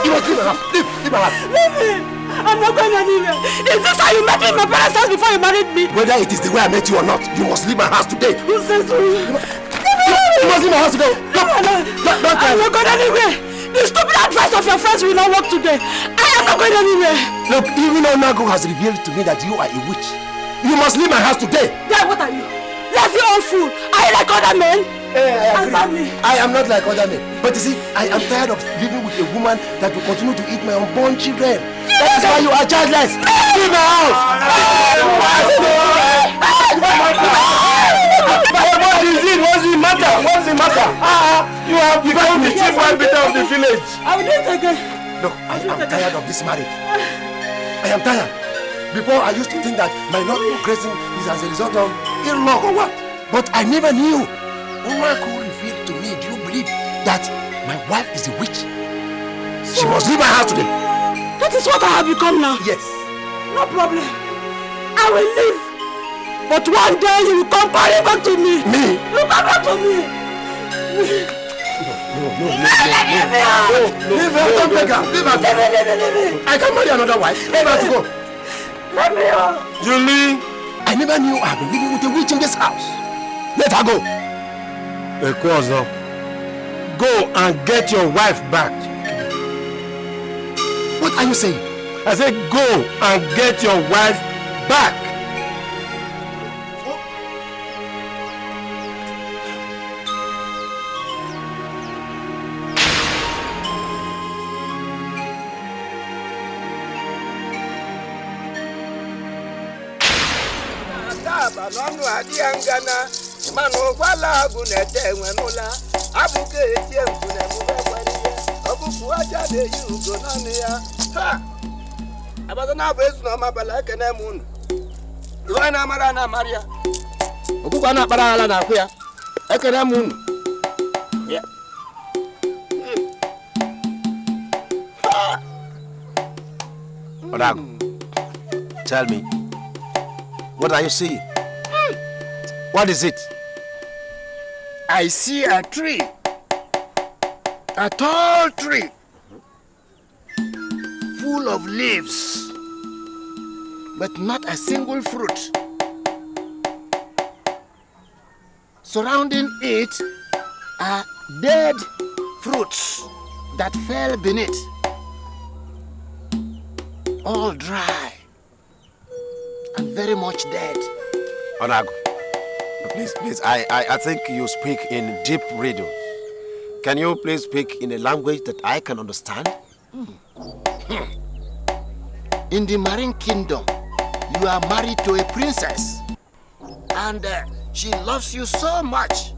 You must leave my house. Leave my house. Leave me. I'm not going anywhere. Is this how you met me in my parents' house before you married me? Whether it is the way I met you or not, you must leave my house today. You said so. You must leave my house today. Don't try. I'm not going anywhere. The stupid advice of your friends will not work today. I am not going anywhere. Look, even Onago has revealed to me that you are a witch. You must leave my house today. Yeah, what are you? Lazy old fool. Are you like other men? I am not like other men. But you see, I am tired of living with a woman that will continue to eat my unborn children. That is why you are childless. Leave my house. What is it? What's the matter? What's the matter? You have become the chief arbiter of the village. I will do it again. Look, I am tired of this marriage. I am tired. Before, I used to think that my not progressing is as a result of ill luck or what. But I never knew. Onago revealed to me, do you believe that my wife is a witch? She must leave my house today. That is what I have become now. Yes. No problem. I will leave. But one day you will come calling back to me. Me? You will come back to me. No. Leave her. Don't take her. Leave her. Leave. I can marry another wife. Leave her to go. Let me go. Julie, I never knew I had been living with a witch in this house. Let her go. Go and get your wife back. What are you saying? I said go and get your wife back. Tell me, what are you seeing? What is it? I see a tree, a tall tree, full of leaves, but not a single fruit. Surrounding it are dead fruits that fell beneath, all dry and very much dead. Onago, please, I think you speak in deep riddles. Can you please speak in a language that I can understand? In the Marine Kingdom, you are married to a princess, and she loves you so much,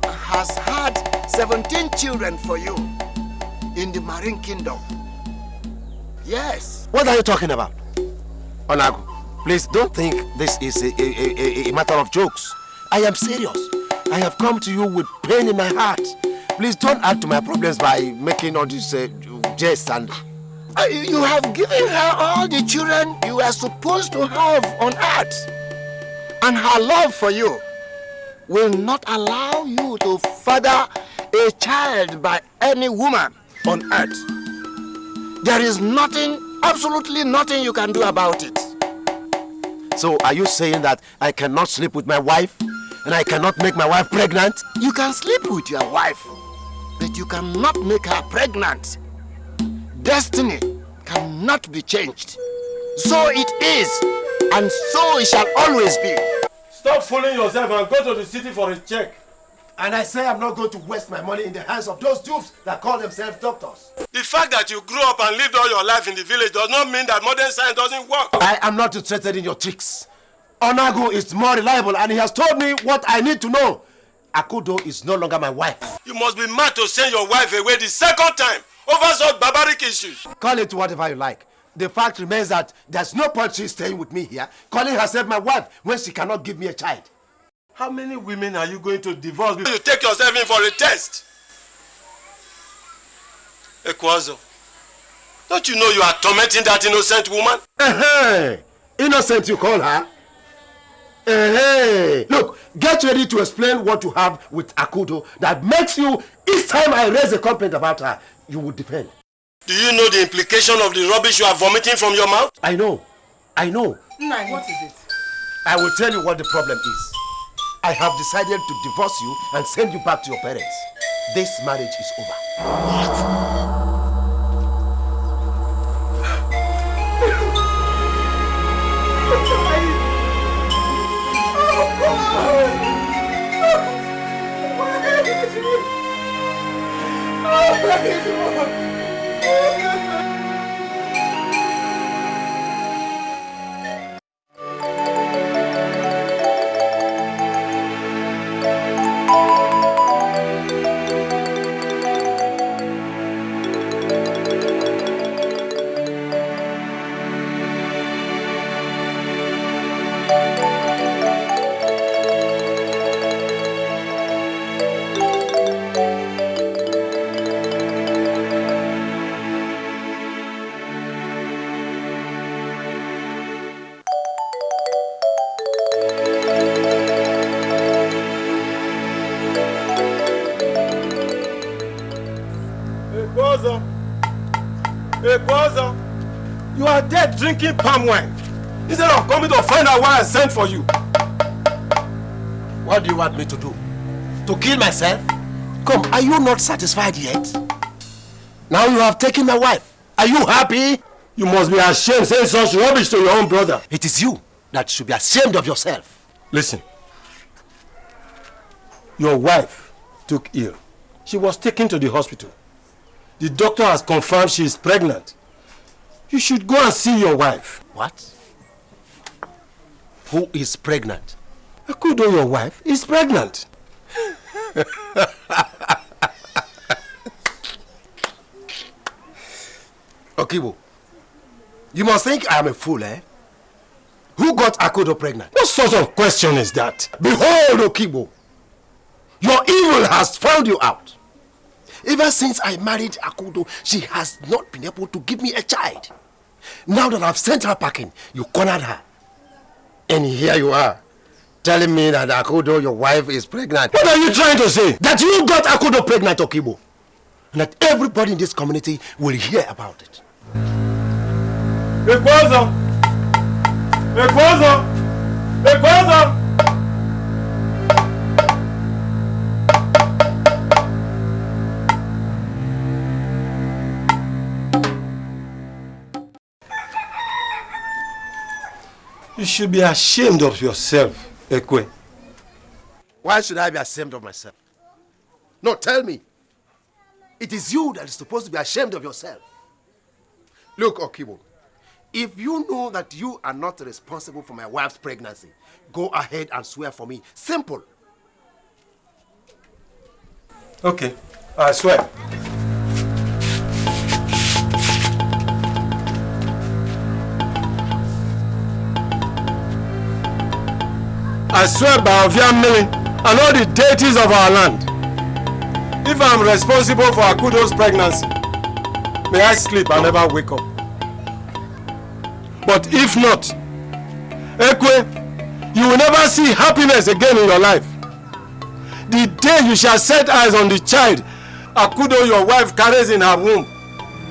has had 17 children for you in the Marine Kingdom. Yes. What are you talking about? Onago, please don't think this is a matter of jokes. I am serious. I have come to you with pain in my heart. Please don't add to my problems by making all these jests and... You have given her all the children you are supposed to have on earth. And her love for you will not allow you to father a child by any woman on earth. There is nothing, absolutely nothing you can do about it. So are you saying that I cannot sleep with my wife and I cannot make my wife pregnant? You can sleep with your wife, but you cannot make her pregnant. Destiny cannot be changed. So it is, and so it shall always be. Stop fooling yourself and go to the city for a check. And I say I'm not going to waste my money in the hands of those dupes that call themselves doctors. The fact that you grew up and lived all your life in the village does not mean that modern science doesn't work. I am not interested in your tricks. Onago is more reliable and he has told me what I need to know. Akudo is no longer my wife. You must be mad to send your wife away the second time over such barbaric issues. Call it whatever you like. The fact remains that there's no point she's staying with me here, calling herself my wife when she cannot give me a child. How many women are you going to divorce before you take yourself in for a test? Ekwazo, don't you know you are tormenting that innocent woman? Innocent you call her? Look, get ready to explain what you have with Akudo that makes you, each time I raise a complaint about her, you will defend. Do you know the implication of the rubbish you are vomiting from your mouth? I know. I know. Nai, what is it? I will tell you what the problem is. I have decided to divorce you and send you back to your parents. This marriage is over. What? You are dead drinking palm wine instead of coming to find out why I sent for you. What do you want me to do? To kill myself? Come, are you not satisfied yet? Now you have taken my wife. Are you happy? You must be ashamed saying such rubbish to your own brother. It is you that should be ashamed of yourself. Listen. Your wife took ill. She was taken to the hospital. The doctor has confirmed she is pregnant. You should go and see your wife. What? Who is pregnant? Akudo, your wife, is pregnant. Okibo, you must think I am a fool, eh? Who got Akudo pregnant? What sort of question is that? Behold, Okibo, your evil has found you out. Ever since I married Akudo, she has not been able to give me a child. Now that I've sent her packing, you cornered her. And here you are, telling me that Akudo, your wife, is pregnant. What are you trying to say? That you got Akudo pregnant, Okibo. And that everybody in this community will hear about it. Ekwazo! Ekwazo! Ekwazo! You should be ashamed of yourself, Ekwe. Why should I be ashamed of myself? No, tell me. It is you that is supposed to be ashamed of yourself. Look, Okibo, if you know that you are not responsible for my wife's pregnancy, go ahead and swear for me. Simple. Okay, I swear. I swear by Oviamili and all the deities of our land, if I am responsible for Akudo's pregnancy, may I sleep and never wake up. But if not, Ekwe, you will never see happiness again in your life. The day you shall set eyes on the child Akudo, your wife, carries in her womb,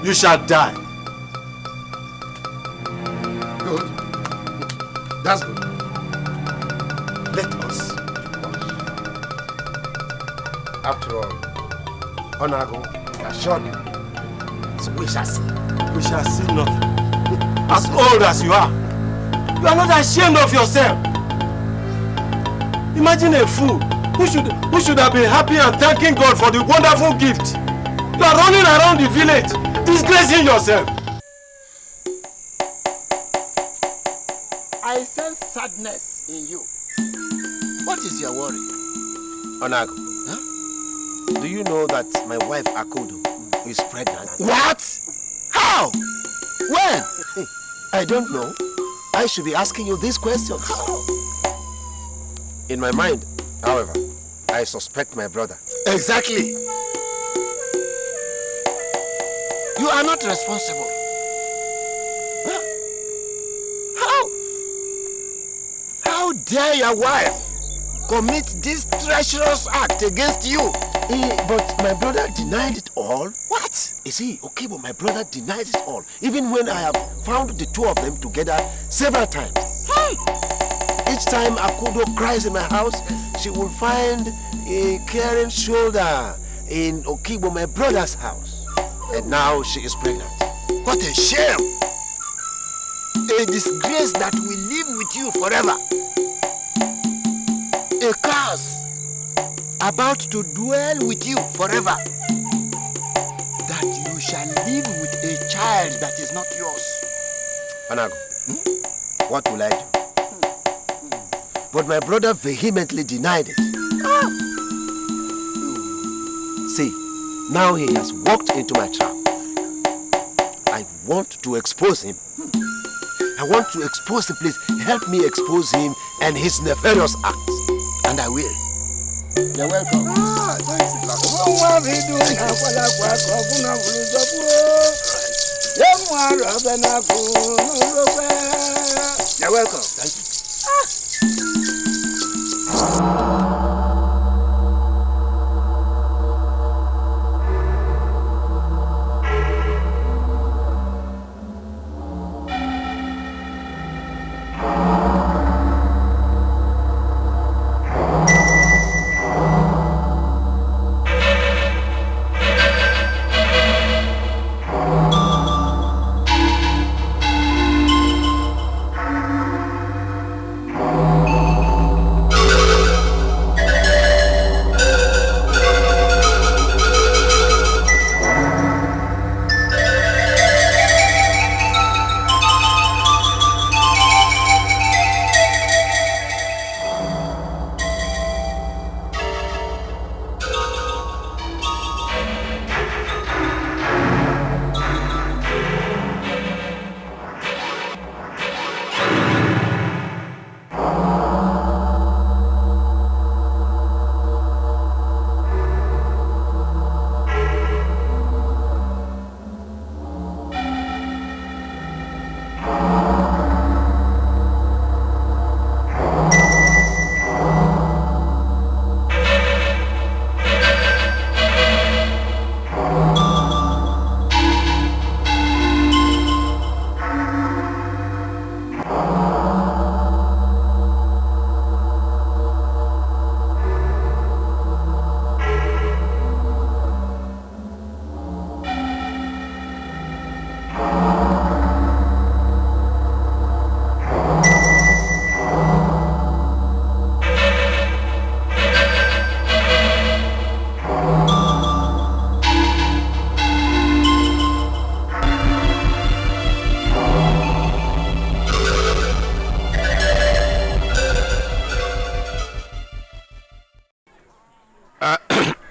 you shall die. Good. That's good. Let us watch. After all, Onago assured you. So we shall see. We shall see nothing. As old as you are not ashamed of yourself. Imagine a fool who should have been happy and thanking God for the wonderful gift. You are running around the village, disgracing yourself. I sense sadness in you. What is your worry? Onago, huh? Do you know that my wife Akudo is pregnant? What? How? When? I don't know. I should be asking you these questions. In my mind, however, I suspect my brother. Exactly. You are not responsible. Huh? How dare your wife commit this treacherous act against you But my brother denied it all. What? You see, okay, but my brother denied it all. Even when I have found the two of them together several times. Each time Akudo cries in my house, she will find a caring shoulder in Okibo, my brother's house. And now she is pregnant. What a shame! A disgrace that will live with you forever. A curse about to dwell with you forever. That you shall live with a child that is not yours. Anago, what will I do? But my brother vehemently denied it. See, now he has walked into my trap. I want to expose him. I want to expose him. Please help me expose him and his nefarious acts. And I will. You're welcome. You're welcome. Thank you.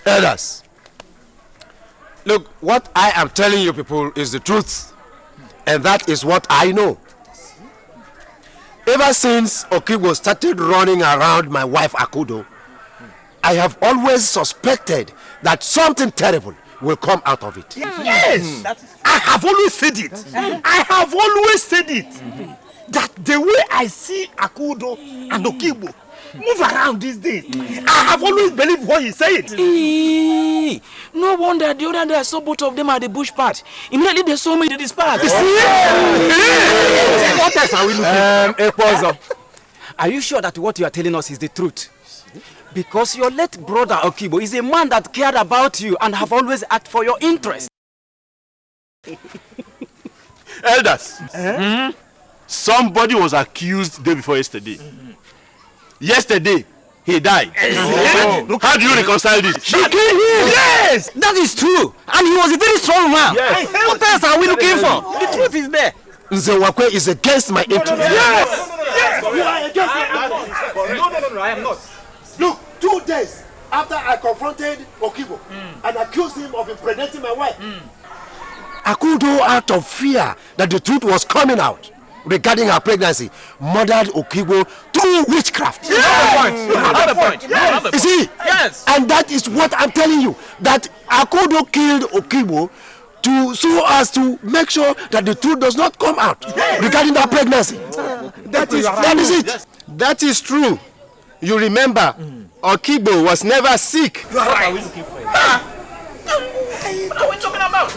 Elders, look, what I am telling you people is the truth, and that is what I know. Ever since Okibo started running around my wife Akudo, I have always suspected that something terrible will come out of it. Yes, I have always said it. I have always said it. That the way I see Akudo and Okibo move around these days, I have always believed what he said. No wonder the other day I saw both of them at the bush part. Immediately they saw me in this part. You see? What else are we looking for? Are you sure that what you are telling us is the truth? Because your late brother Okibo is a man that cared about you and have always acted for your interest. Elders, somebody was accused day before yesterday. Yesterday, he died. How do you reconcile this? She killed him! Yes! That is true! And he was a very strong man! Yes. What else are we looking for? The truth is there! Nzewakwe is against my interest. Yes! You are against my interest! No, I am not. Look, 2 days after I confronted Okibo and accused him of impregnating my wife, Akudo, out of fear that the truth was coming out regarding her pregnancy, murdered Okibo through witchcraft. You have a point. You see? Yes. And that is what I'm telling you, that Akudo killed Okibo so as to make sure that the truth does not come out regarding that pregnancy. That is it. That is true. You remember, Okibo was never sick. What are we looking for? What are we talking about?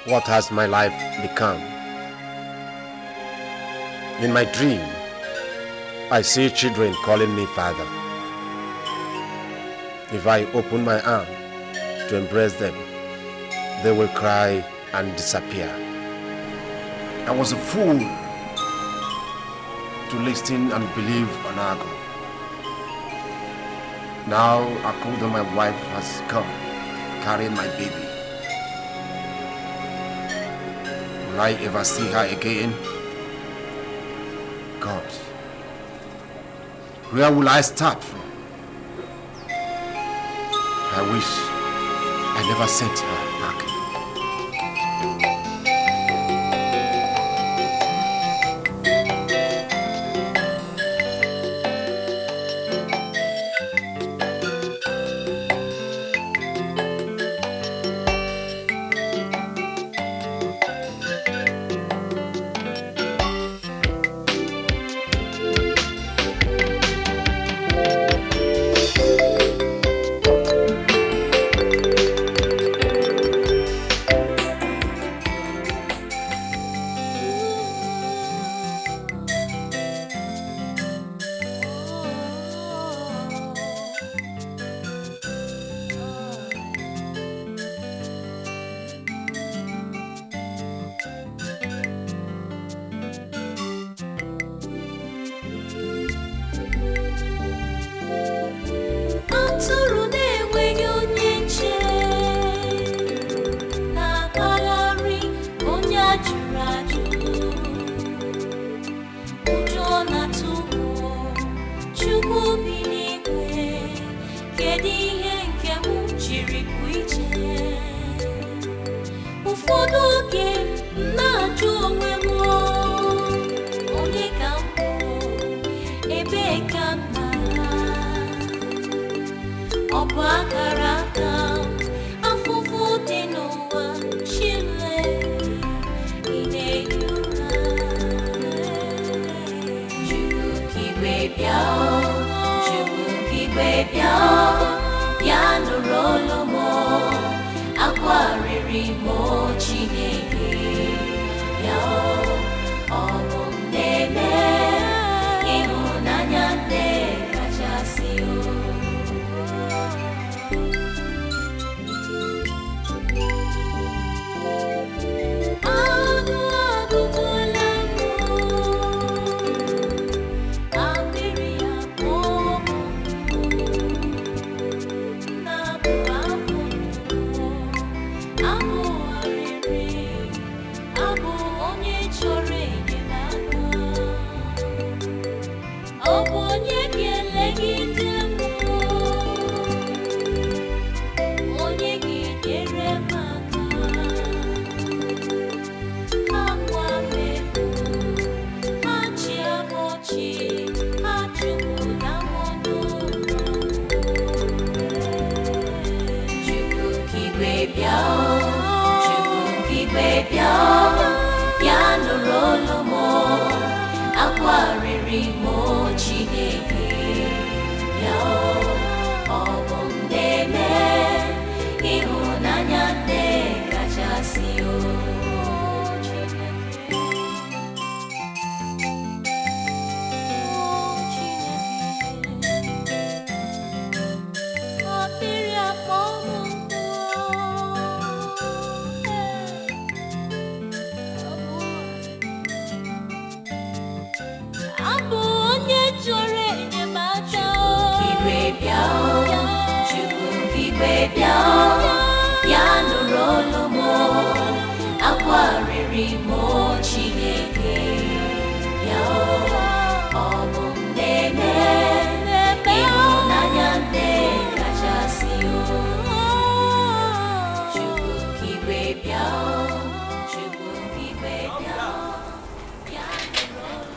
What has my life become? In my dream, I see children calling me father. If I open my arm to embrace them, they will cry and disappear. I was a fool to listen and believe on Ago. Now Akudo, my wife, has come, carrying my baby. Will I ever see her again? God, where will I start from? I wish I never sent her back.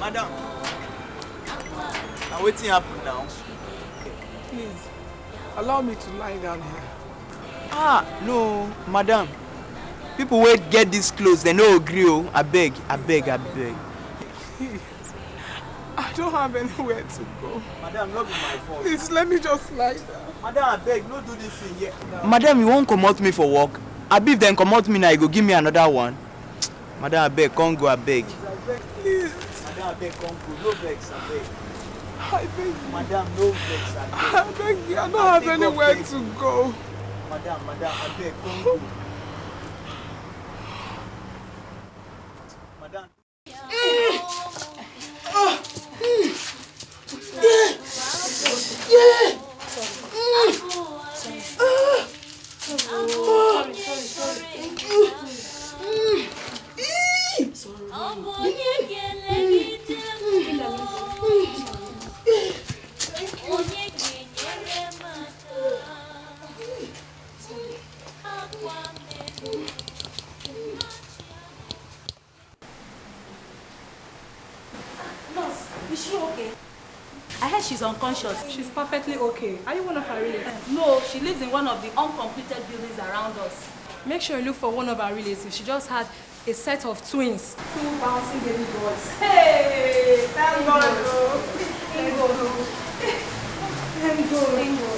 Madam, now waiting happen now. Allow me to lie down here. Ah, no, madam. People will get this close, they no agree. Oh, I beg. Please. I don't have anywhere to go. Madam, not be my fault. Please, let me just lie down. Madam, I beg, no do this thing here. Madam, you won't come out me for work. I beef then come out me now, you go give me another one. Madam, I beg, come go, I beg. Please. Madam, I beg, come go, no vex, I beg. I beg you. Madam, no vex, I beg. I beg you, I don't have anywhere to go. Madam, I beg, come go. Madam. Is she okay? I heard she's unconscious. She's perfectly okay. Are you one of her relatives? No, she lives in one of the uncompleted buildings around us. Make sure you look for one of her relatives. She just had a set of twins. 2 bouncing baby boys. Hey! Thank God! Thank God! Thank God! Thank God!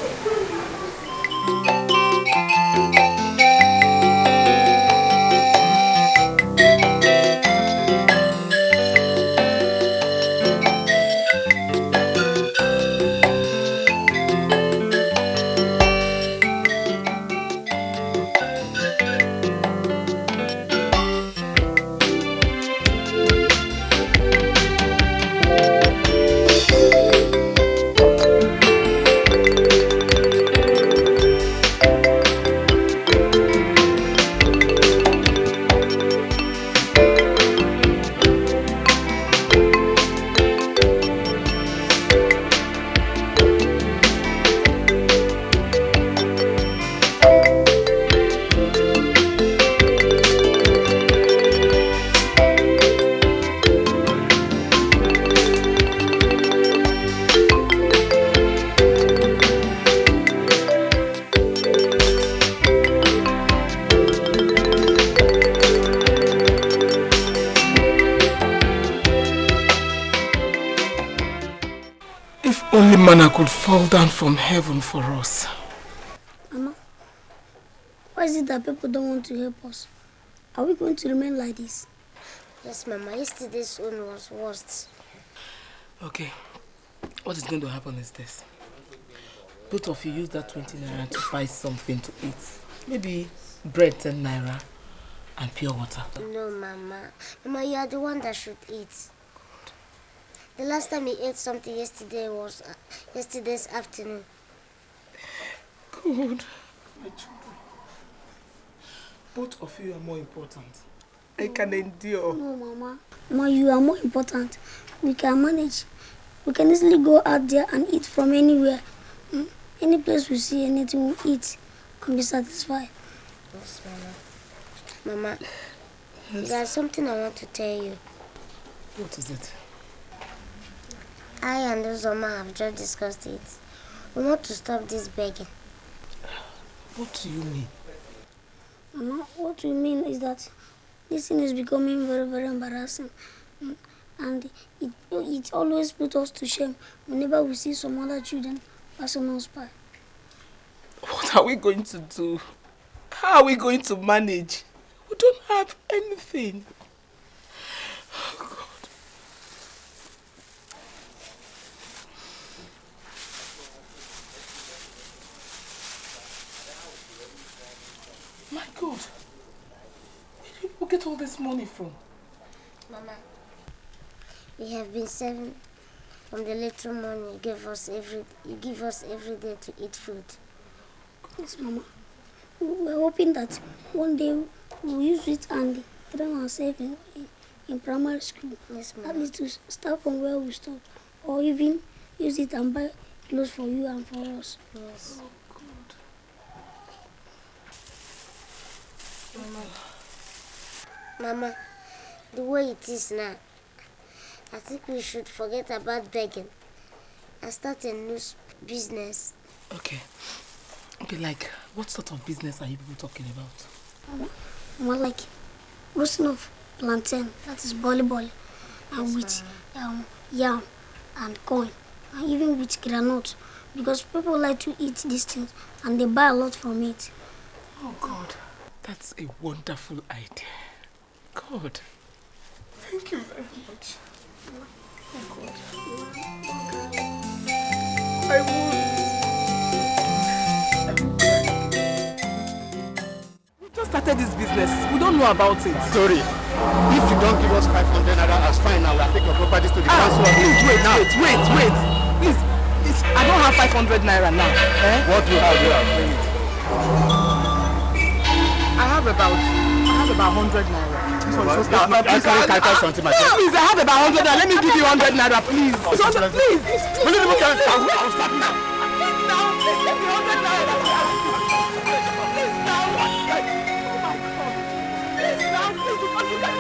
Only manna could fall down from heaven for us. Mama, why is it that people don't want to help us? Are we going to remain like this? Yes, Mama. Yesterday's one was worst. Okay. What is going to happen is this. Both of you use that 20 naira to buy something to eat. Maybe bread 10 naira and pure water. No, Mama. Mama, you are the one that should eat. The last time he ate something yesterday was yesterday's afternoon. Good. My children. Both of you are more important. I can endure. No, Mama. Mama, you are more important. We can manage. We can easily go out there and eat from anywhere. Any place we see anything we eat and be satisfied. Yes, Mama. Mama, yes. There's something I want to tell you. What is it? I and Uzoma have just discussed it. We want to stop this begging. What do you mean? Mama, what we mean is that this thing is becoming very, very embarrassing. And it always puts us to shame whenever we see some other children passing us by. What are we going to do? How are we going to manage? We don't have anything. Oh, God. My God. Where do people get all this money from? Mama, we have been saving from the little money you give us every day to eat food. Yes, Mama. We're hoping that one day we'll use it and train ourselves in primary school. Yes, Mama. At least to start from where we stopped. Or even use it and buy clothes for you and for us. Yes. Oh, God. Mama, the way it is now, I think we should forget about begging and start a new business. Okay. Okay, like, what sort of business are you people talking about? More like roasting of plantain, that is bolly, and with yam and corn, and even with granite, because people like to eat these things and they buy a lot from it. Oh God, that's a wonderful idea. God, thank you very much. Oh God. I will. We just started this business. We don't know about it. Sorry. If you don't give us 500 naira as fine now, we'll take your properties to the council. Please wait. Please, I don't have 500 naira now. Eh? What do you have here? Bring it. I have about 100 naira. Please, I have about 100 naira. Let me give you 100 naira, please. Please. I'll stop now. Please, let me 100 naira. Please, now. Oh my God. Please, now. Please, you can't do that.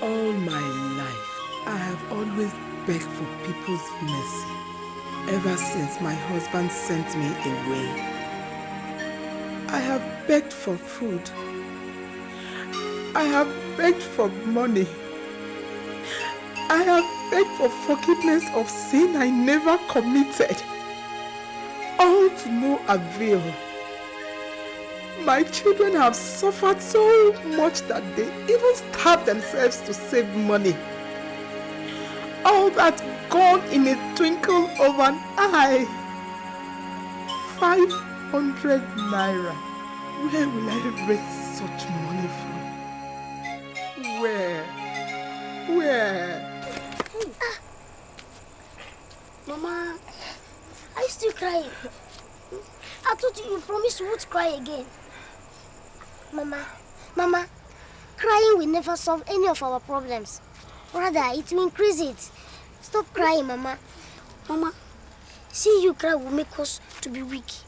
All my life, I have always begged for people's mercy ever since my husband sent me away. I have begged for food. I have begged for money. I have begged for forgiveness of sin I never committed. All to no avail. My children have suffered so much that they even starve themselves to save money. All that gone in a twinkle of an eye. 500 naira. Where will I raise such money from? Where? Mama, are you still crying? I thought you promised you won't cry again. Mama, crying will never solve any of our problems. Rather, it will increase it. Stop crying, Mama. Mama, seeing you cry will make us to be weak.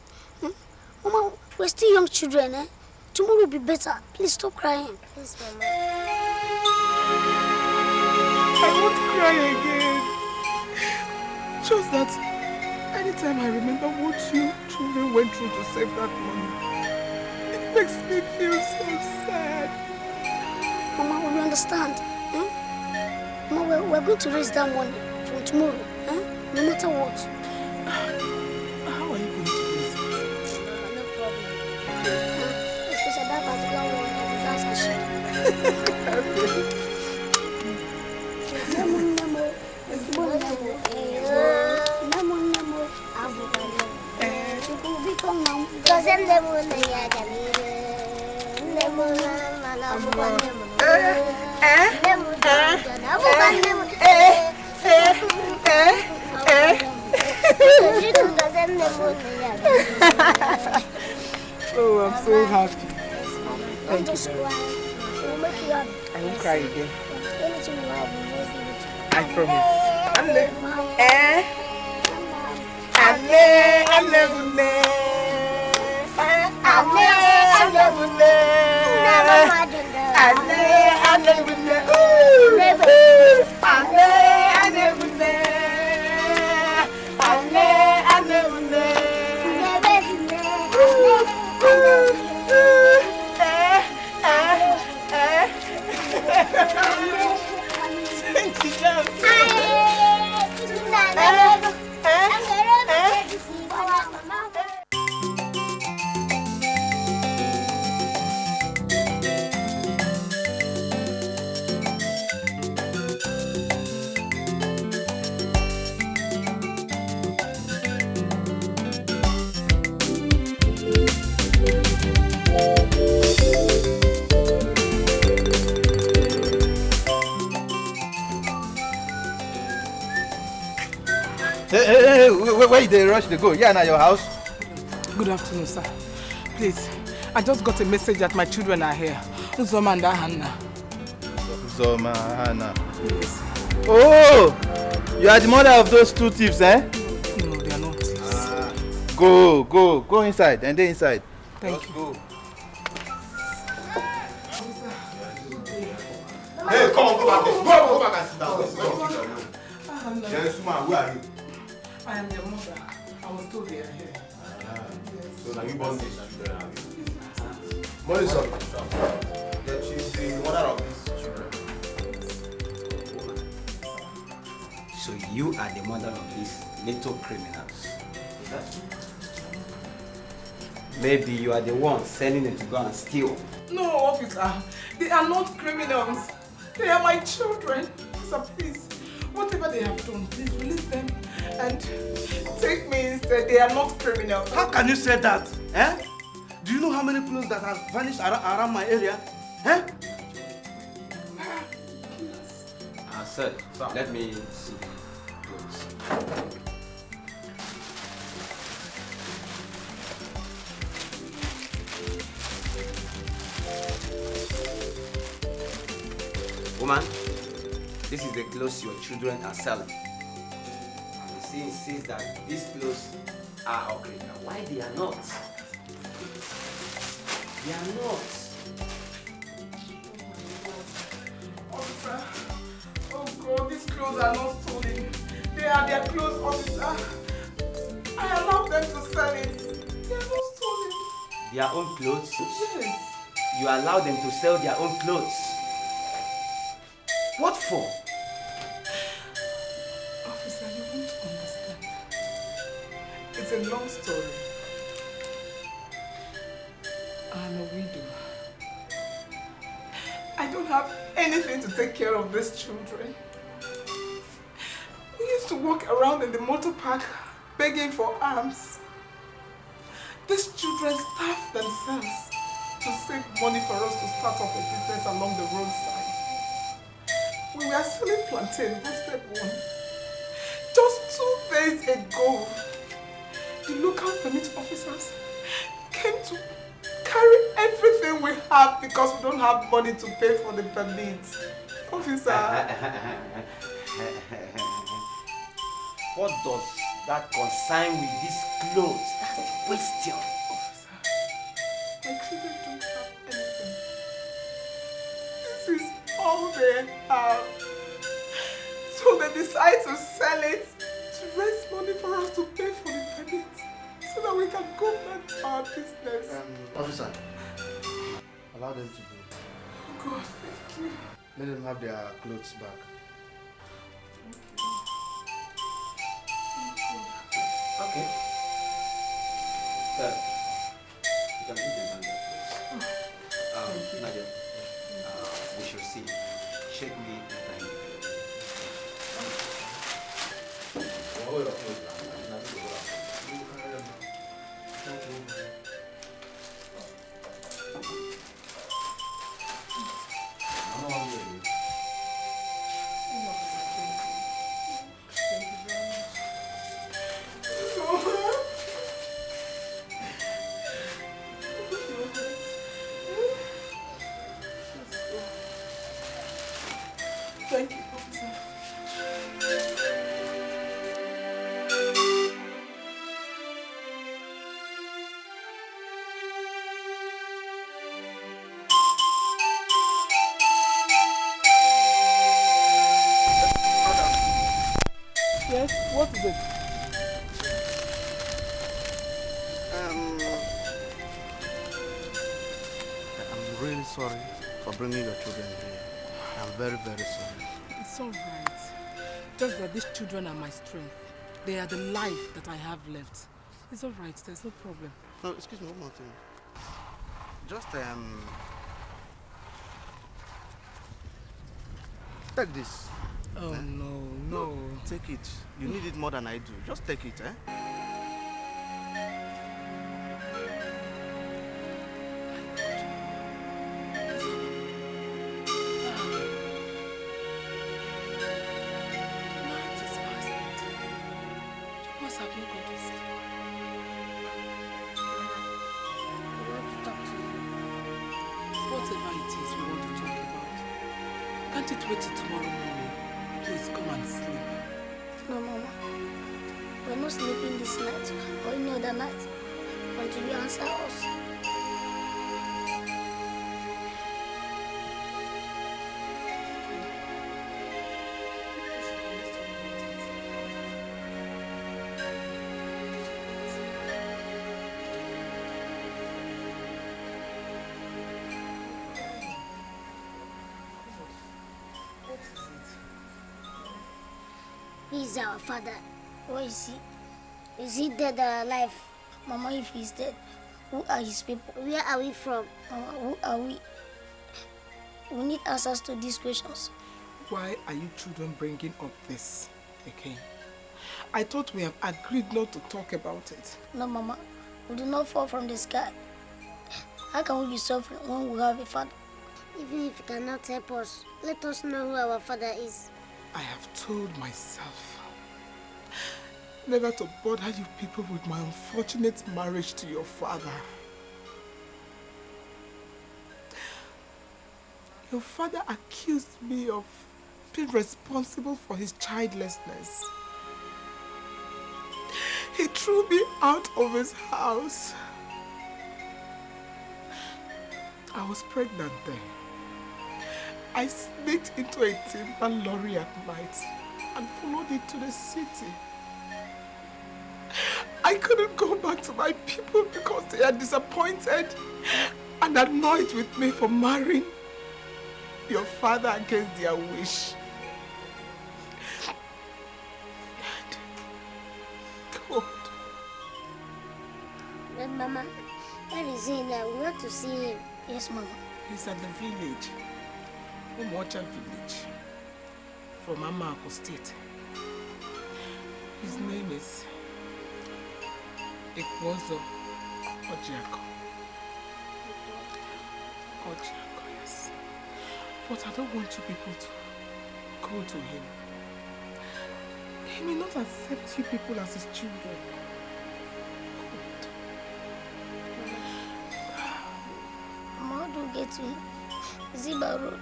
Mama, we're still young children, eh? Tomorrow will be better. Please stop crying. Please, Mama. I won't cry again. Just that anytime I remember what you children went through to save that money, it makes me feel so sad. Mama, we understand. Mama, we're going to raise that money from tomorrow. No matter what. How are you going to raise it? No problem. Especially that particular one, that's a shame. Oh, I'm so happy. Thank you very much. I won't cry again. I promise. Hey, where did they rush to go? Yeah, now your house? Good afternoon, sir. Please, I just got a message that my children are here. Uzoma and Hannah. Uzoma, Hannah. Yes. Oh, you are the mother of those two thieves, eh? No, they are not thieves. Go inside, and then inside. Thank you. Go. Hey, come on, go back there. Go back and sit down. Yes, man, where are you? I am your mother. I was told they are here. So now you born this children. What is up? That she's the mother of these children. So you are the mother of these little criminals. Is that true? Maybe you are the one sending them to go and steal. No, officer. They are not criminals. They are my children. So please, whatever they have done, please release them and take me instead. They are not criminals. How can you say that? Eh? Do you know how many clothes that have vanished around my area? Eh? Sir, let me see. Woman, this is the clothes your children are selling. And she insists that these clothes are original. Why they are not? They are not. Officer, oh God, these clothes are not stolen. They are their clothes, officer. I allowed them to sell it. They are not stolen. Their own clothes? Yes. You allow them to sell their own clothes? What for? Officer, you won't understand. It's a long story. I'm a widow. I don't have anything to take care of these children. We used to walk around in the motor park begging for alms. These children starved themselves to save money for us to start up a business along the roadside. We were selling plantain, roasted one. Just 2 days ago, the local permit officers came to carry everything we have because we don't have money to pay for the permits. Officer. What does that concern with these clothes? That's the question. Officer, my children don't have anything. This is all they have. So they decide to sell it to raise money for us to pay for the permits so that we can go back to our business. Officer, allow them to go. Oh God, thank you. Let them have their clothes back. Okay. Sir, you can give them that place. Nadia, we shall see. Shake me and thank you. Thank you, officer. Yes, what is it? I'm really sorry for bringing your children here. I'm very, very sorry. It's all right. Just that these children are my strength. They are the life that I have left. It's all right. There's no problem. No, excuse me, one more thing. Just, take this. Oh, no. Take it. You need it more than I do. Just take it, eh? Whatever it is we want to talk about, can't it wait till tomorrow morning? Please come and sleep. No, Mama. We're not sleeping this night or any other night until you answer us. He is our father. Where is he? Is he dead or alive? Mama, if he's dead, who are his people? Where are we from? Mama, who are we? We need answers to these questions. Why are you children bringing up this again? I thought we have agreed not to talk about it. No, Mama. We do not fall from the sky. How can we be suffering when we have a father? Even if you cannot help us, let us know who our father is. I have told myself never to bother you people with my unfortunate marriage to your father. Your father accused me of being responsible for his childlessness. He threw me out of his house. I was pregnant then. I sneaked into a timber lorry at night and followed it to the city. I couldn't go back to my people because they are disappointed and annoyed with me for marrying your father against their wish. God. But Mama, where is he now? We want to see him. Yes, Mama. He's at the village, Umocha village, from Amako State. His name is Ekwozo Ojiako. Ojiako, yes. But I don't want you people to go to him. He may not accept you people as his children. Mama, how do we get to him? Is it by road?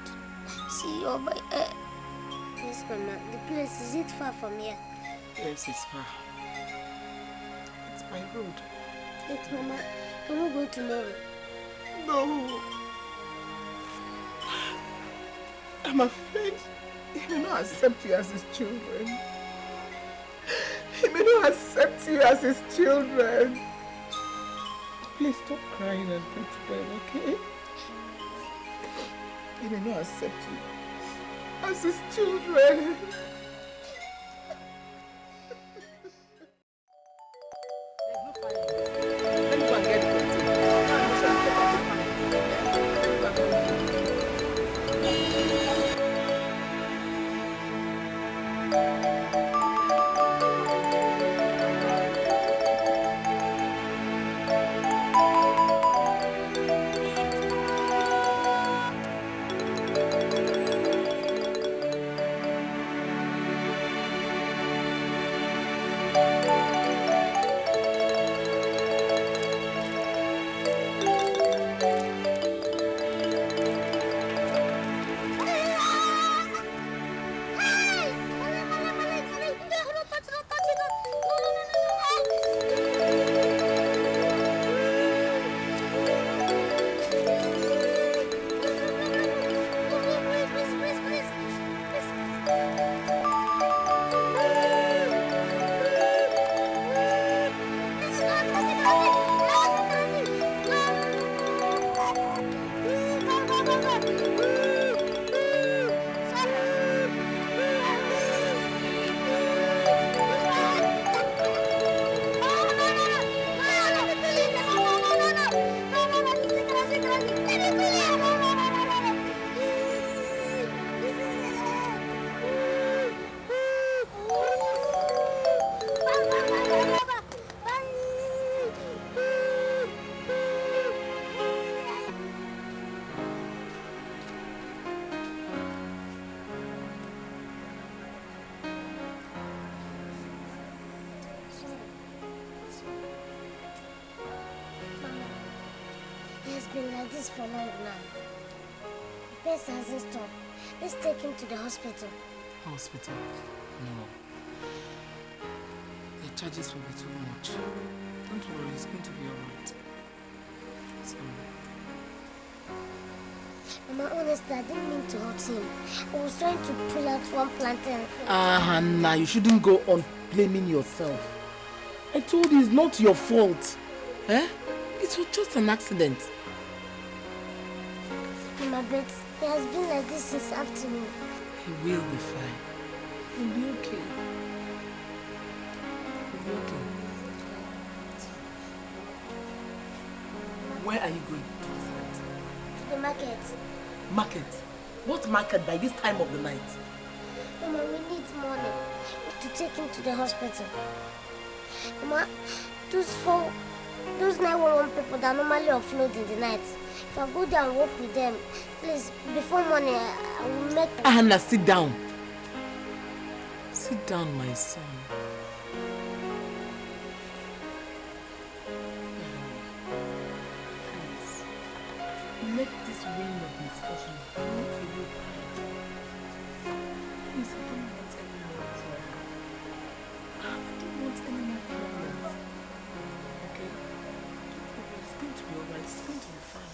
Sea or by air? Yes, Mama. The place, is it far from here? Yes, it's far. It's by road. Wait, Mama. Can we go tomorrow? No. I'm afraid he may not accept you as his children. He may not accept you as his children. Please stop crying and go to bed, okay? He may not accept you as his children. For long now. The pace hasn't stopped. Let's take him to the hospital. Hospital? No. The charges will be too much. Don't worry, it's going to be alright. So... Mama, honestly, I didn't mean to hurt him. I was trying to pull out one plantain. Hannah, you shouldn't go on blaming yourself. I told you it's not your fault. Eh? It was just an accident. Mama, but he has been like this since afternoon. He will be fine. He'll be okay. He'll be okay. Where are you going to this night? To the market. Market? What market by this time of the night? Mama, we need money to take him to the hospital. Mama, those 911 people that normally offload in the night, if I go there and work with them, please, before morning, I will make... Hannah, sit down. Sit down, my son. Please. Let this rain of misfortune bring away pride. Please, I don't want any more trouble. I don't want any more problems. Okay? It's going to be alright. It's going to be fine.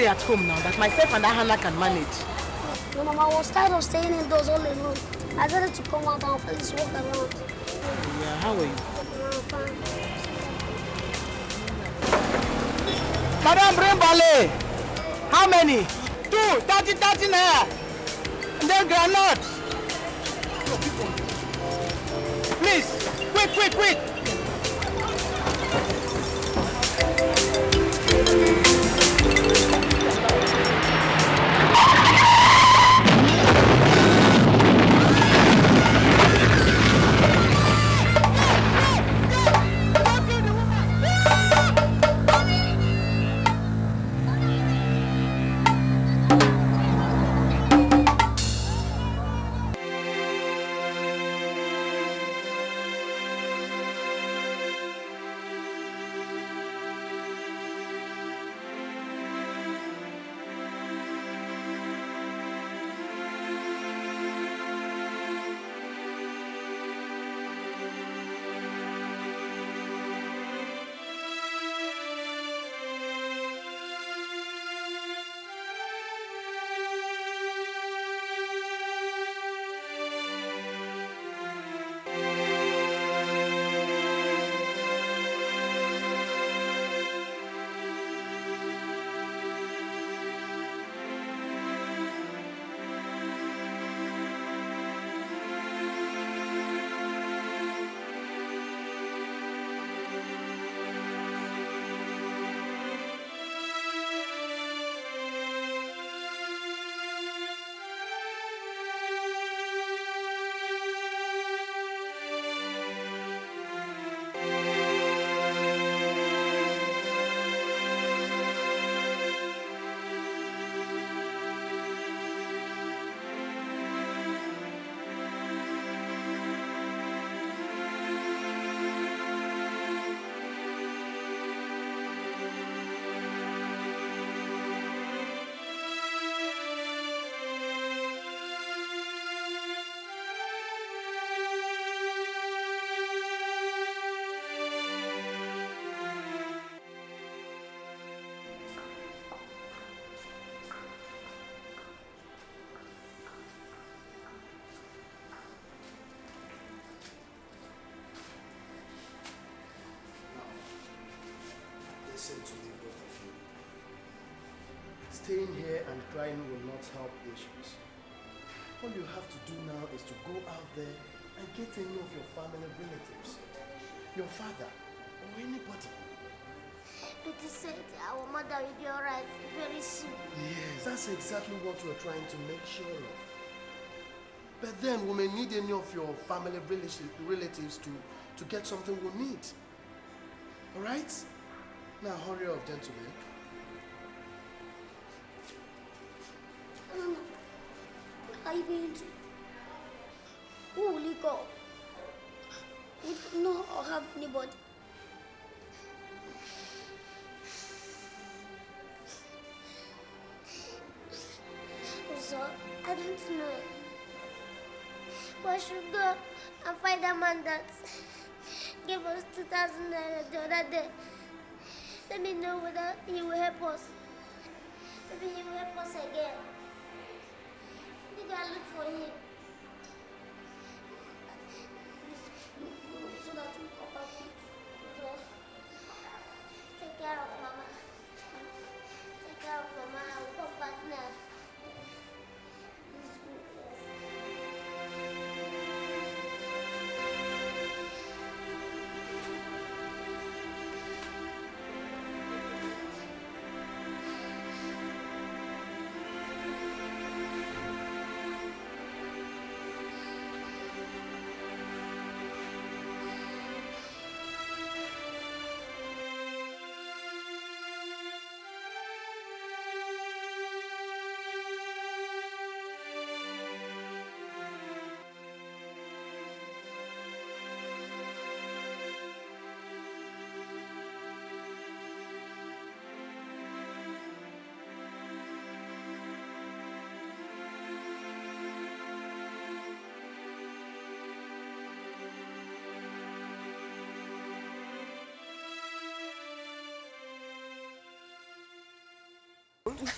At home now that myself and Hannah can manage. No, Mama, I was tired of staying indoors all alone. I decided to come out and please walk around. Yeah, how are you? Madam, bring ballet. How many? 2, 30 naira. And then granite. Please, quick. Listen to the both of you. Staying here and crying will not help issues. All you have to do now is to go out there and get any of your family relatives. Your father or anybody. But he said our mother will be alright very soon. Yes, that's exactly what we're trying to make sure of. But then we may need any of your family relatives to get something we need. Alright? Now hurry up, gentlemen. Where are you going to? Who will you call? We don't know or have anybody. So, I don't know. But I should go and find a man that gave us 2,000 naira the other day. Let me know whether he will help us. Maybe he will help us again. Maybe I'll look for him. So that we come back. So, take care of Mama. Take care of Mama. I will come back now.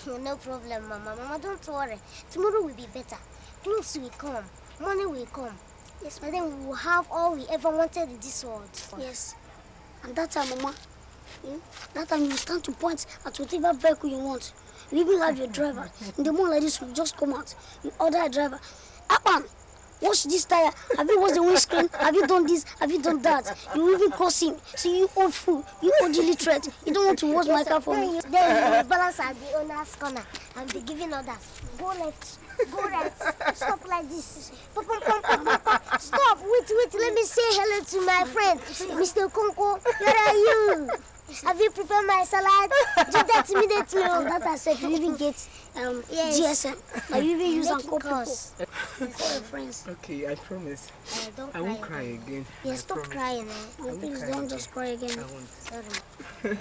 No problem, Mama. Mama, don't worry. Tomorrow will be better. Clothes will come. Money will come. Yes, but then we will have all we ever wanted in this world. Yes. And that time, Mama, that time you stand to point at whatever vehicle you want. You even have your driver. In the morning like this, you just come out. You order a driver. Apan, wash this tire. Have you washed the windscreen? Have you done this? Have you done that? You even curse him. See, you old fool. You old illiterate. You don't want to wash my car for me. Then you will balance at the owner's corner and be giving orders. Go left. Go right. Stop like this. Stop. Wait. Let me say hello to my friend, Mr. Konko. Where are you? Have you prepared my salad? Do that immediately. That I said you even get GSM. Or you even use and call people. Call your friends. Okay, I promise. Don't I won't cry again. Yes, stop crying. Please don't just cry again. I won't. Sorry.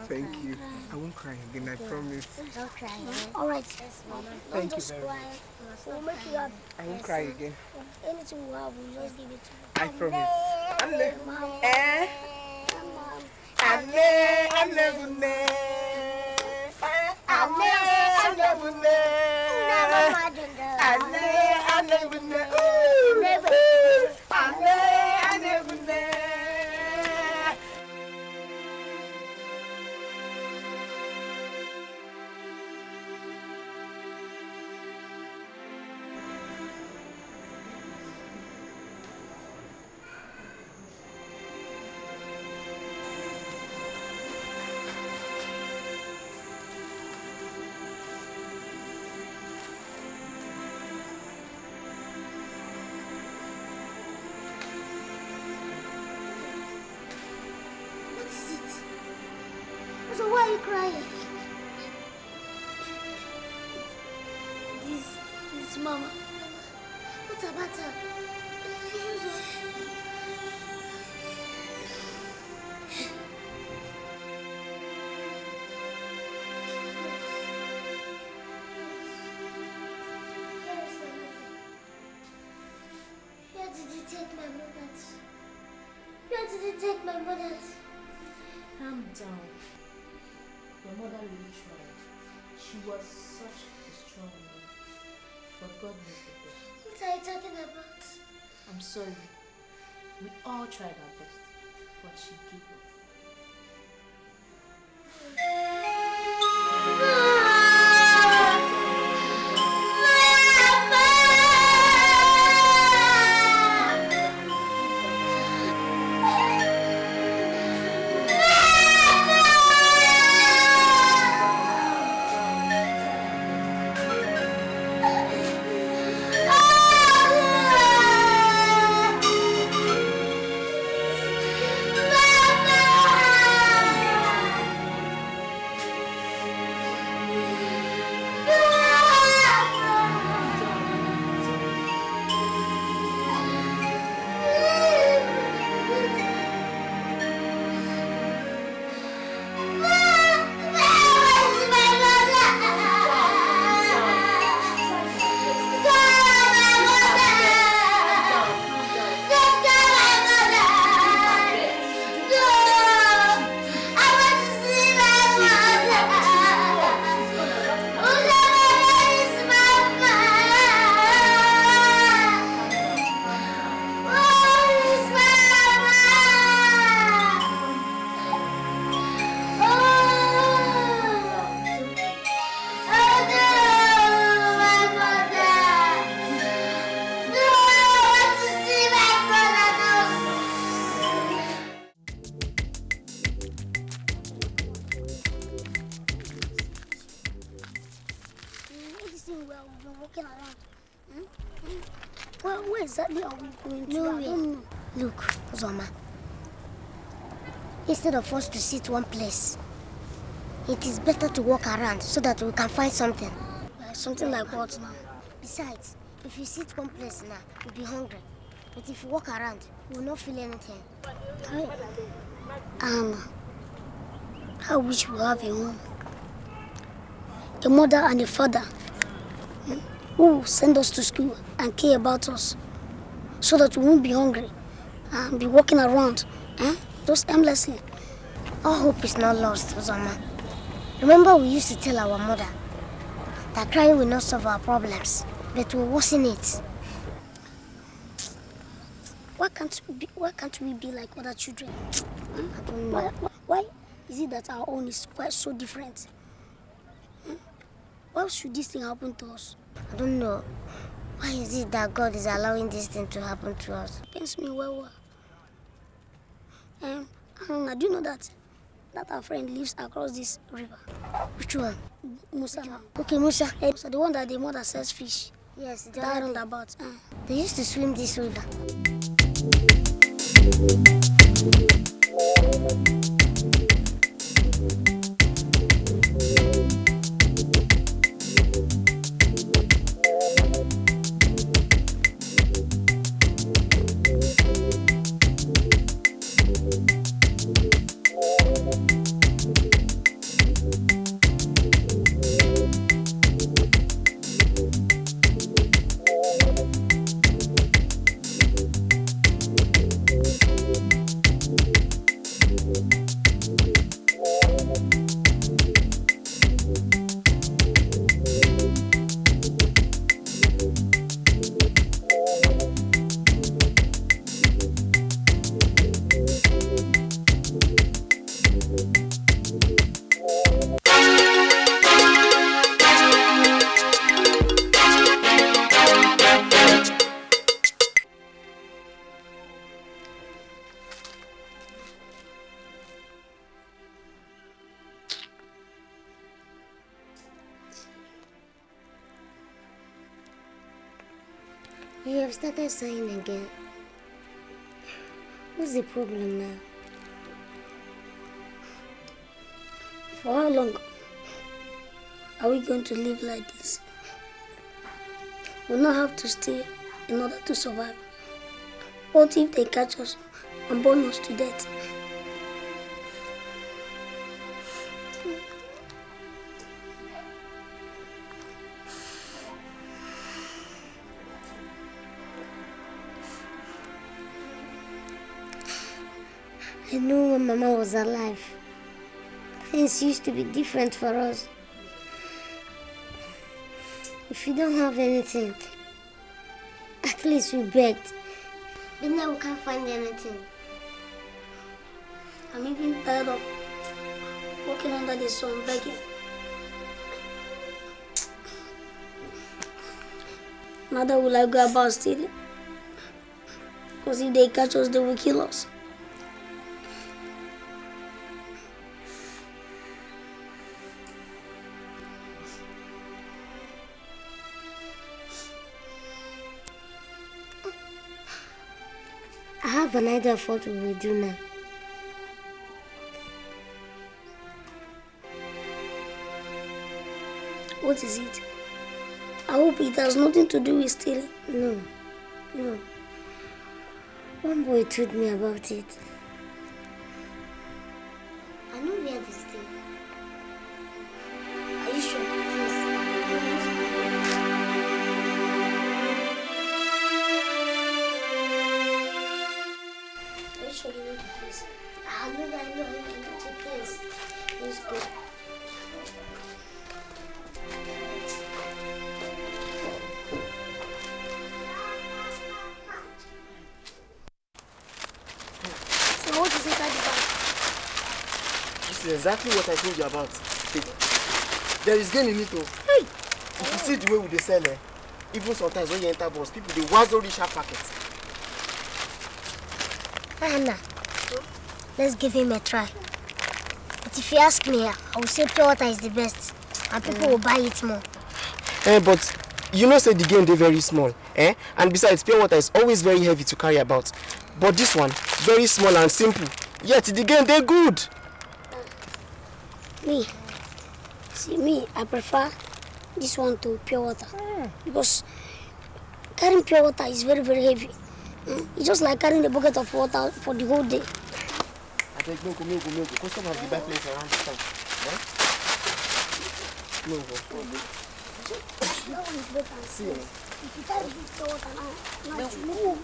Thank you. I won't cry again, I promise. Don't cry. Alright. Thank you just very cry. much. We'll make you happy. I won't cry again. Anything we have, we'll just give it to you. I promise. So why are you crying? This Mama. What about her? Where did you take my mother? Where did you take my mother? Calm down. Your mother really tried. She was such a strong woman. But God knows the best. What are you talking about? I'm sorry. We all tried our best. But she gave up. walking around. Where exactly are we going to? Nowhere. I don't know. Look, Zoma. Instead of us to sit one place, it is better to walk around so that we can find something. Something like what now? Besides, if you sit one place now, you'll be hungry. But if you walk around, you will not feel anything. I wish we have a home. A mother and a father who send us to school and care about us so that we won't be hungry and be walking around just aimlessly. Our hope is not lost, Uzoma. Remember we used to tell our mother that crying will not solve our problems, but will worsen it. Why can't we be like other children? I don't know. Why is it that our own is quite so different? Why should this thing happen to us? I don't know. Why is it that God is allowing this thing to happen to us? It pains me well. I do know that our friend lives across this river. Which one? Musa. Okay, Musa. So the one that the mother sells fish. Yes, that roundabout. They used to swim this river. You have started sighing again. What's the problem now? For how long are we going to live like this? We'll not have to stay in order to survive. What if they catch us and burn us to death? I know when Mama was alive, things used to be different for us. If we don't have anything, at least we begged. But now we can't find anything. I'm even tired of walking under the sun begging. Neither will I go about stealing. Because if they catch us, they will kill us. I have an idea of what we will do now. What is it? I hope it has nothing to do with stealing. No. One boy told me about it. I know where this thing. Are you sure? Yes. Are you sure you know the place? I know the place. Let's go. So what is inside the bag? This is exactly what I told you about. There is gain in it though. Hey! If you see the way we dey sell even sometimes when you enter bus, people dey wazo reach half packet. Anna, let's give him a try. But if you ask me, I will say pure water is the best. And people will buy it more. But You know, say the game they very small, eh? And besides, pure water is always very heavy to carry about. But this one, very small and simple. Yet the game they good. Me, I prefer this one to pure water because carrying pure water is very, very heavy. It's just like carrying a bucket of water for the whole day. I take milk. Customers will buy plates around the town. Eh? No. That one is better. See, if you carry this pure water now you move.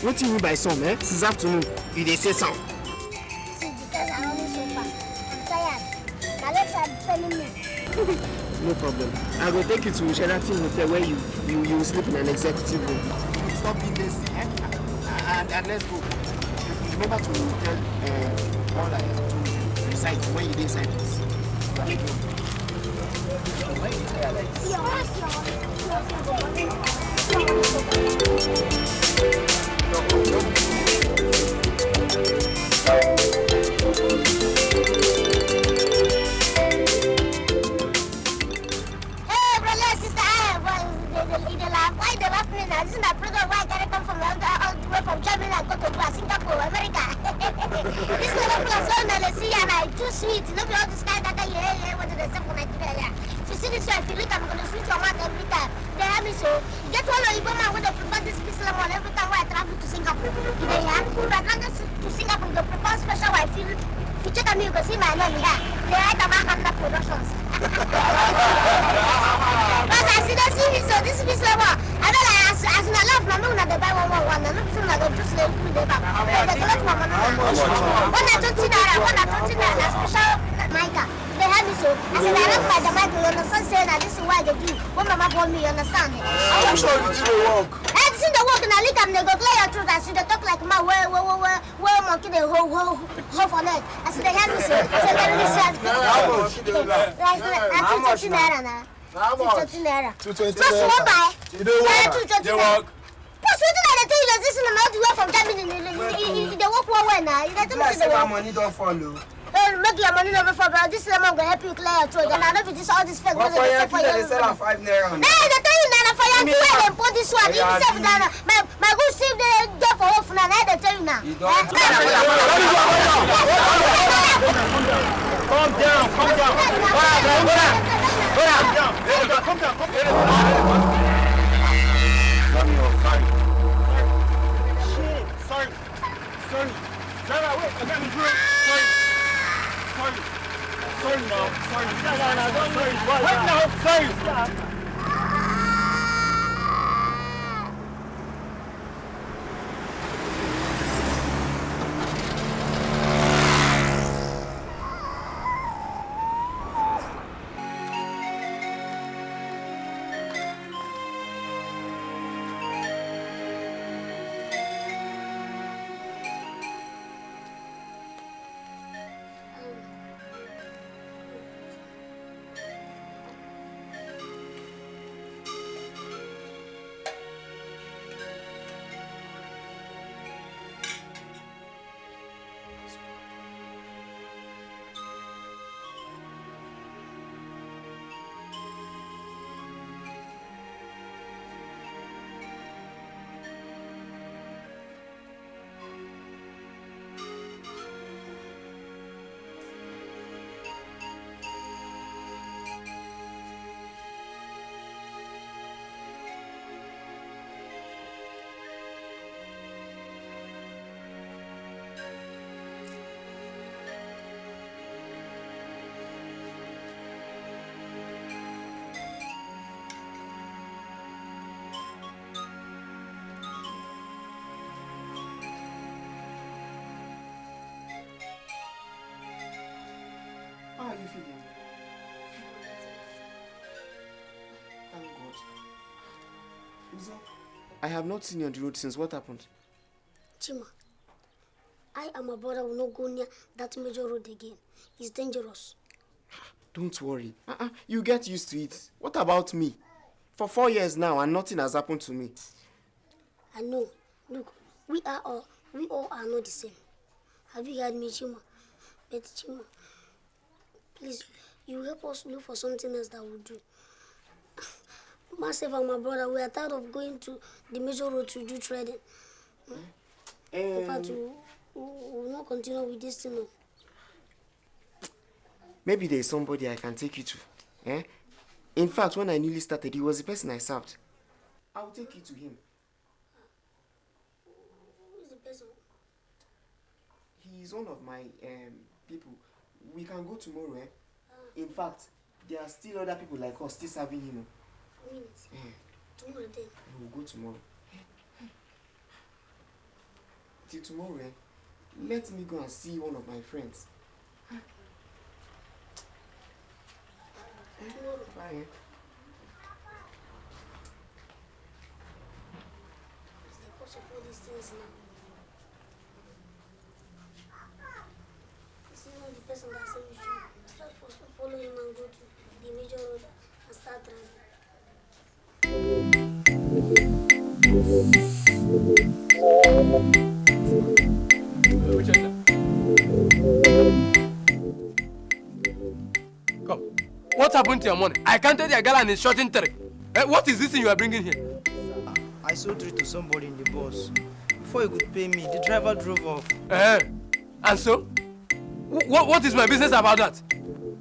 What do you mean by some, eh? Since afternoon, you they say some. See, because I always so fast. I'm tired. My legs are paining me. No problem. I will take you to Sheraton Hotel where you will sleep in an executive room. Stop being lazy, eh? And let's go. Remember to tell all I have to recite when you inside this. Why you tired like this? This is my brother. Why I come from all the way from Germany and go to Singapore, America. This little plus one see and I too sweet. Look at all this guy that you what did they say for Nigeria? If you see this way, if you look, I'm going to switch your mouth every time. They have me so. Get one of you man when they prepare this Islam on every time when I travel to Singapore. They have to Singapore, they prepare special I feel. If you check on me, you can see my name here. They write about Hamna Productions. Because I see the series, so this is Islam. I don't like as I love my moon at the buy one. I'm not sure I go to sleep with the back. They collect my money. When I don't see that, special Micah. They have me so. I said, I don't buy the mic, you understand, saying that this is why they do. When Mama told me, you understand it. I'm sure you do the work. I see the work and I look at them, they go clear your truth. I see they talk like my where monkey, they hold for net. I said, they have me so. I said, let me say, I'm 220 naira now. 220 naira. 220 naira. Plus one buy. You don't work. They work. Plus, what did I tell you that this is not the way from Germany? They work one way now. You got to say my money don't follow. Make your money never fall, but this lemon will help you clear your throat. And I know this all this fake. What for you? They sell 5 naira. Hey, they tell you now for you. You wear them put this one. You save that. My good save the day for off now. They tell you now. Calm down. Sorry. Driver, wait, I got me drink. Sorry, no. Sorry. feeling? Thank God. Uzo, I have not seen you on the road since. What happened? Chima, I and my brother will not go near that major road again. It's dangerous. Don't worry. You get used to it. What about me? For 4 years now and nothing has happened to me. I know. Look, we all are not the same. Have you heard me, Chima? But Chima, please, you help us look for something else that will do. Myself and my brother, we are tired of going to the major road to do trading. In fact, we will not continue with this thing. No. Maybe there is somebody I can take you to. Eh? In fact, when I newly started, he was the person I served. I will take you to him. Who is the person? He is one of my people. We can go tomorrow. In fact, there are still other people like us still serving him. Tomorrow then? We will go tomorrow. Till tomorrow, let me go and see one of my friends. Tomorrow. Bye. It's the cause of all these things now. This is not the person that said we should start follow him and go to the major road and start driving. Come. What happened to your money? I counted your girl and it's shorting 3. What is this thing you are bringing here? I sold it to somebody in the bus. Before he could pay me, the driver drove off. And so? What is my business about that?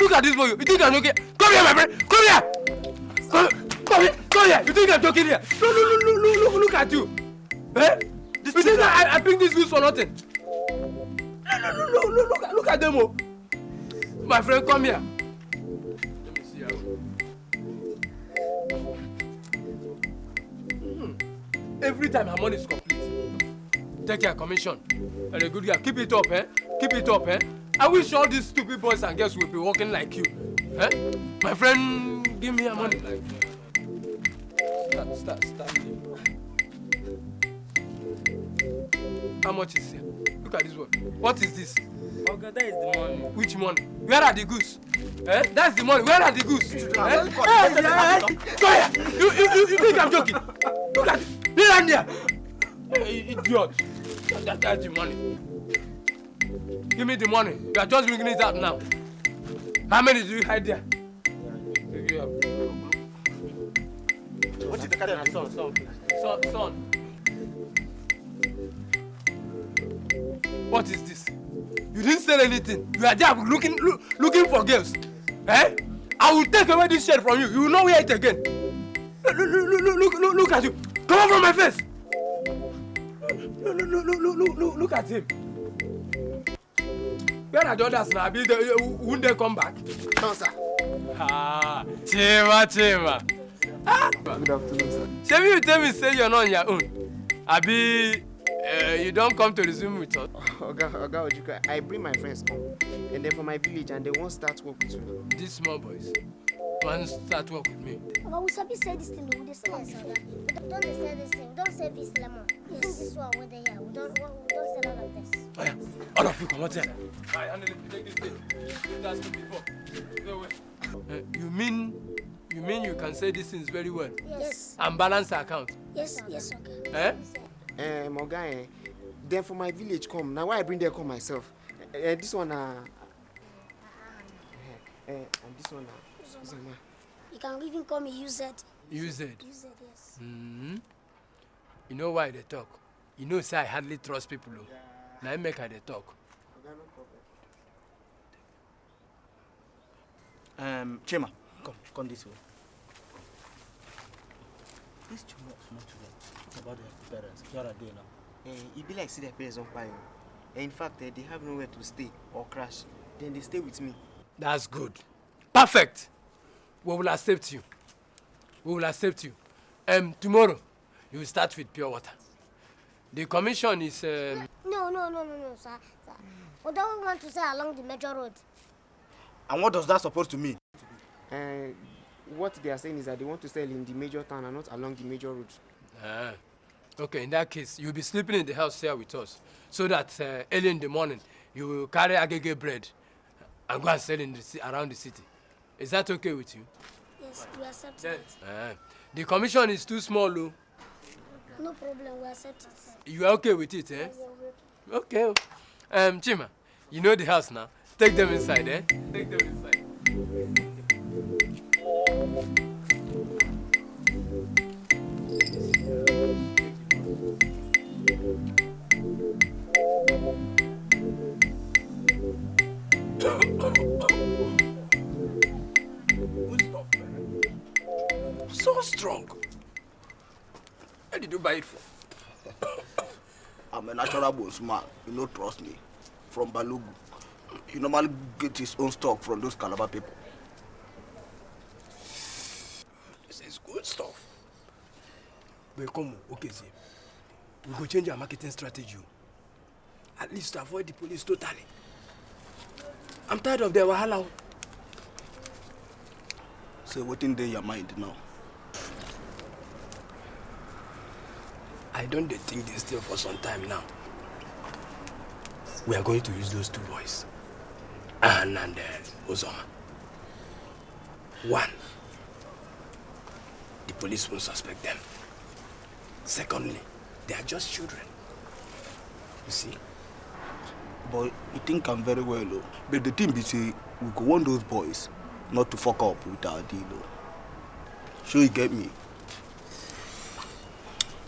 Look at this boy. You think I'm joking? Come here, my friend. Come here. Come here. You think I'm joking here? Look at you. You think I bring this goods for nothing? Look at them. Oh. My friend, come here. Let me see how. Every time her money is complete, take your commission. And a good girl. Keep it up, Keep it up, I wish all these stupid boys and girls will be walking like you. My friend, give me your money. Start. How much is here? Look at this one. What is this? Okay, that is the money. Which money? Where are the goose? That's the money. Where are the goose? Come here. You think I'm joking? Look at it. Here. Idiot. That's the money. Give me the money. You are just bringing it out now. How many do you hide there? What is the kind of son? What is this? You didn't sell anything. You are there looking for girls. I will take away this shirt from you. You will not wear it again. Look at you. Come on from my face. Look at him. Where are the others now? Won't they come back? No, sir. Chima. Good afternoon, sir. Shall you tell me say you're not on your own? Abi, you don't come to resume with us? Oga Ojuka, I bring my friends home. And then from my village and they won't start work with me. These small boys won't start work with me. But we sabi say this thing, we say Yes, don't they say this thing? We don't say this lemon. Yes. This one with the here. We don't sell all of this. Oh yeah. All of you come out here. I handle it. Take this thing. You asked me before. Go away. You mean you can say these things very well? Yes. And balance the account? Yes, okay. Oga, then for my village come. Now why I bring them come myself? This one and this one You can even call me UZ. UZ? UZ, yes. You know why they talk? You know say I hardly trust people. Now I make her they talk. Chima, come this way. These children, what about their parents? What are they now? It be like see their parents on fire. In fact, they have nowhere to stay or crash. Then they stay with me. That's good. Perfect. We will accept you. Tomorrow, you will start with pure water. The commission is... No, sir. We don't want to stay along the major road. And what does that supposed to mean? What they are saying is that they want to sell in the major town and not along the major roads. Okay, in that case, you'll be sleeping in the house here with us. So that early in the morning, you will carry agege bread and go and sell in around the city. Is that okay with you? Yes, we accept it. The commission is too small, though. No problem, we accept it. You are okay with it, eh? Yes, we're okay. Okay. Chima, you know the house now. Take them inside, eh? Take them inside. So strong. Where did you buy it from? I'm a natural bones man. You know, trust me. From Balugu. He normally gets his own stock from those Calabar people. This is good stuff. But come, okay, see. We go change our marketing strategy. At least to avoid the police totally. I'm tired of their wahala. So what's in your mind now? I don't think this thing for some time now. We are going to use those two boys. Anne and Ozoma. One, the police won't suspect them. Secondly, they are just children. You see? But you think I'm very well, though. But the thing be say, we go want those boys not to fuck up with our deal, though. Sure you get me?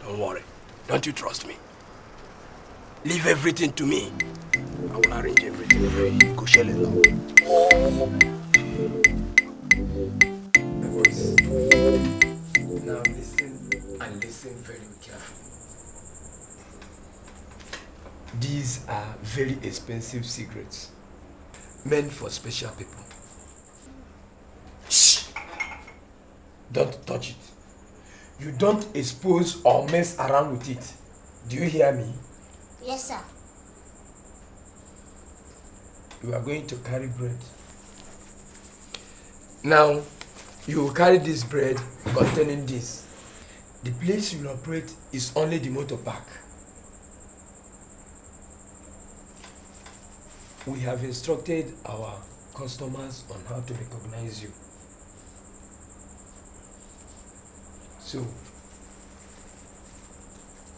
Don't worry. Don't you trust me? Leave everything to me. I will arrange everything for you. Go shell it now. Now listen and listen very carefully. These are very expensive cigarettes meant for special people. Shh! Don't touch it. You don't expose or mess around with it. Do you hear me? Yes, sir. You are going to carry bread. Now, you will carry this bread containing this. The place you will operate is only the motor park. We have instructed our customers on how to recognize you. So,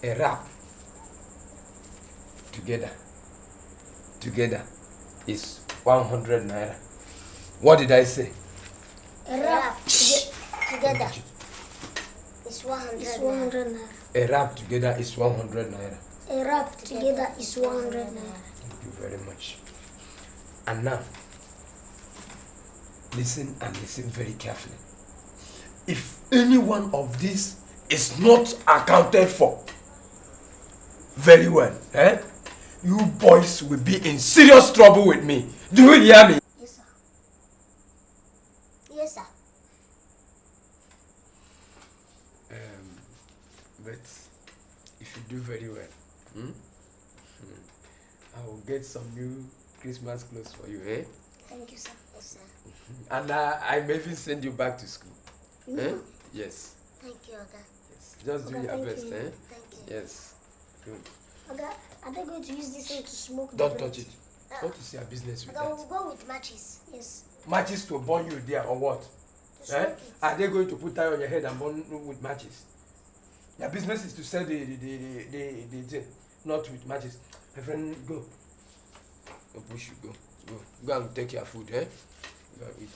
a wrap together is 100 naira. What did I say? A wrap together is 100 naira. A wrap together is 100 naira. A wrap together is 100 naira. Thank you very much. And now, listen and listen very carefully. If any one of these is not accounted for very well, you boys will be in serious trouble with me. Do you hear me? Yes, sir. Yes, sir. But if you do very well, I will get some new Christmas clothes for you, eh? Thank you, sir. Yes, sir. And I may even send you back to school. No. Yes. Thank you, Oga. Yes. Just do Oga, your thank best, you. eh? Thank you. Yes. Good. Oga, are they going to use this thing to smoke? Don't touch it. Don't you see a business with Oga, that? we'll go with matches. Yes. Matches to burn you there or what? Smoke it. Are they going to put tie on your head and burn with matches? Their business is to sell the thing, not with matches. My friend, go. Go push you, go. Go and take your food, eh? Go and eat.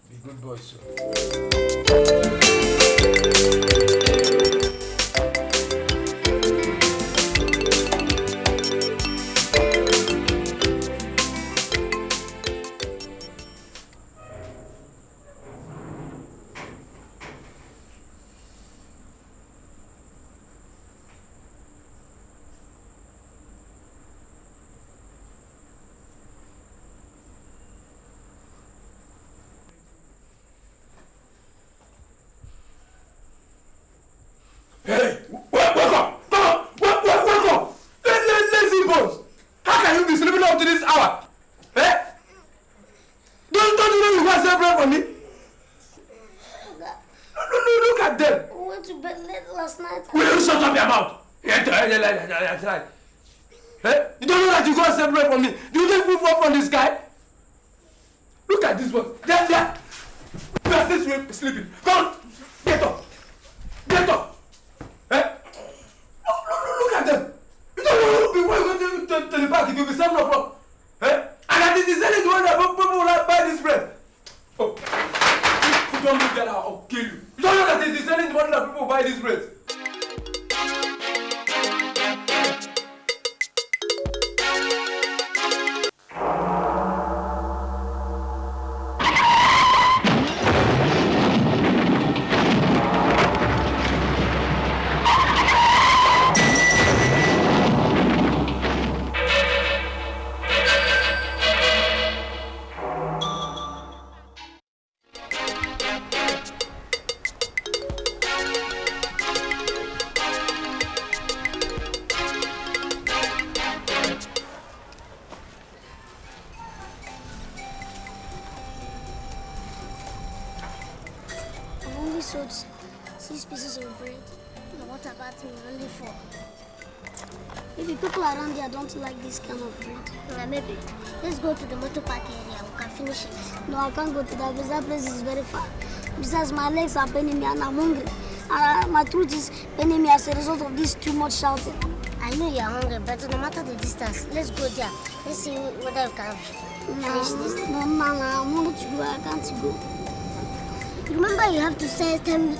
Be good boy, so. for me? Look at them. We went to bed late last night. Will you shut up your mouth? Eh? You don't know that you got separate from me. Do you think we fall from the sky? Look at this one. There. You are still sleeping. Come on. Get up. Get up. Eh? Look at them. You don't know before you go to the park, it will be 7 o'clock. Eh? And I think it's only the one that people will buy this bread. Oh. If you don't look at that, I'll kill you. You don't know that it is only the one that people will buy this bread. sold 6 pieces of bread. Now what about me? Only 4. Maybe people around here don't like this kind of bread. Yeah, maybe. Let's go to the motor park area. We can finish it. No, I can't go to that because that place is very far. Besides, my legs are paining me and I'm hungry. My throat is paining me as a result of this too much shouting. I know you're hungry, but no matter the distance, let's go there. Let's see whether we can finish this. No, I'm hungry to go. I can't go. Remember, you have to say 10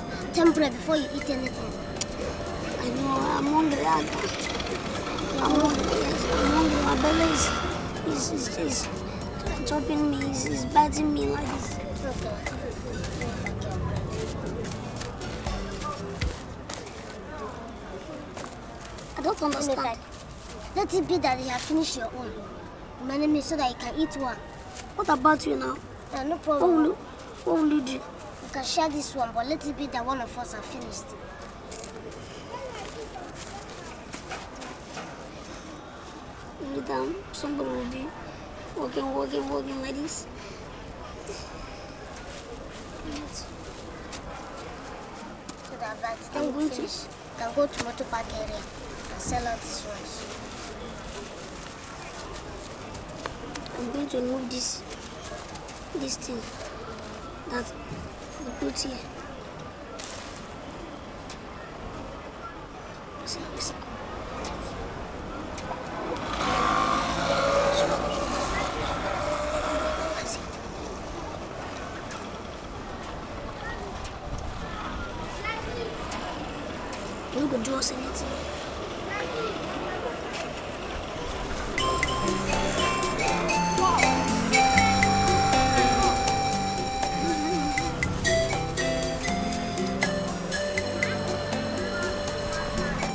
bread before you eat anything. I know, I'm hungry. I'm hungry. My belly is chopping me, is biting me like this. Okay. I don't understand. Let it be that you have finished your own. Remind me so that you can eat one. What about you now? No problem. What will you do? You can share this one, but let it be that one of us are finished. Every time somebody will be walking like this. So that by the time we finish, you can go to motor park area and sell out these ones. I'm going to remove this thing that we put here. Listen. You could do us anything.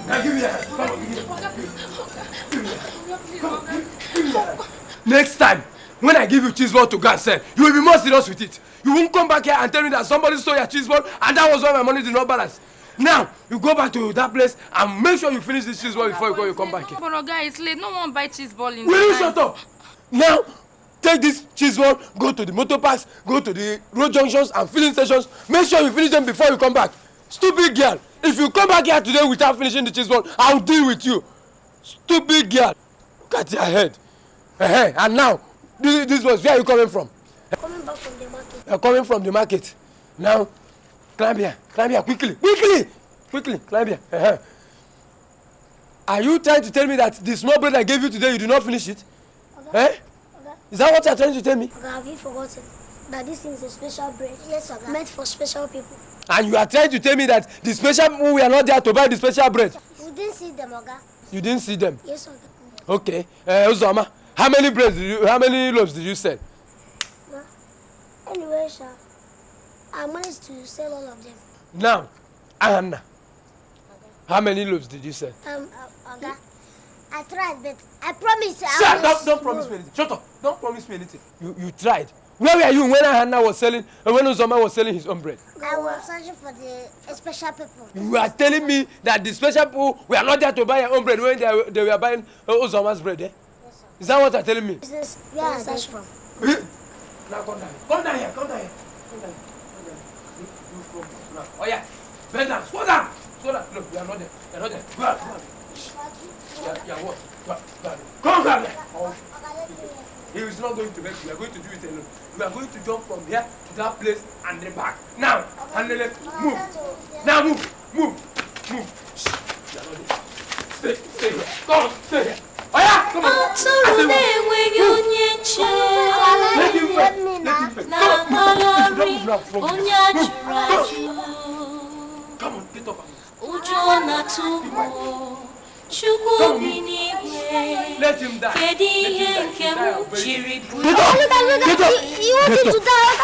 Now give me that. Come on, give me that. Next time, when I give you cheese ball to go and sell, you will be more serious with it. You won't come back here and tell me that somebody stole your cheese ball and that was why my money did not balance. Now, you go back to that place and make sure you finish this cheese ball before you come back here. But guy, it's late. No one buy cheese ball in Will you shut up? Now, take this cheese ball, go to the motor parks, go to the road junctions and filling stations. Make sure you finish them before you come back. Stupid girl. If you come back here today without finishing the cheese ball, I'll deal with you. Stupid girl. Look at your head. And now, this was where are you coming from? Coming back from the market. You're coming from the market. Now, climb here, quickly, climb here. Are you trying to tell me that the small bread I gave you today, you did not finish it? Okay. Okay. Is that what you're trying to tell me? Okay, have you forgotten that this is a special bread? Yes, okay. Meant for special people. And you are trying to tell me that the special people were not there to buy the special bread? We didn't see them, Oga. You didn't see them? Yes, okay. Okay. Uzoma, how many loaves did you sell? Anyway, Sha, I managed to sell all of them. Now, Anna, how many loaves did you sell? Oga, I tried, but I promise Shut up! Don't promise me anything. Shut up! Don't promise me anything. You tried. Where were you when Hannah was selling, when Uzoma was selling his own bread? I was searching for the special people. You are telling me that the special people were not there to buy your own bread when they were buying Uzoma's bread, eh? Yes, sir. Is that what you are telling me? Where are they from? Now come down here. Oh yeah, bend down, slow down. No, you are not there. You are not there. Go out. Yeah, what? Come grab me. He is not going to let you. We are going to do it alone. We are going to jump from here to that place and then back. Now, and then move. Now move. Shh. You are not there. Stay here. Come on, stay here. Oh yeah, come on. Let him first. Come on, get up. Let him die. Get up. You want him to die?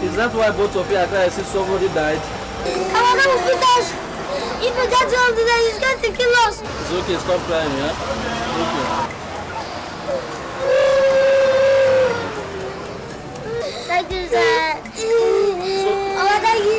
Is that why both of you are crying since somebody died? Our God will beat us. If we get to him today, he's going to kill us. It's okay, stop crying, yeah? Okay. Thank you, sir. Oh, thank you.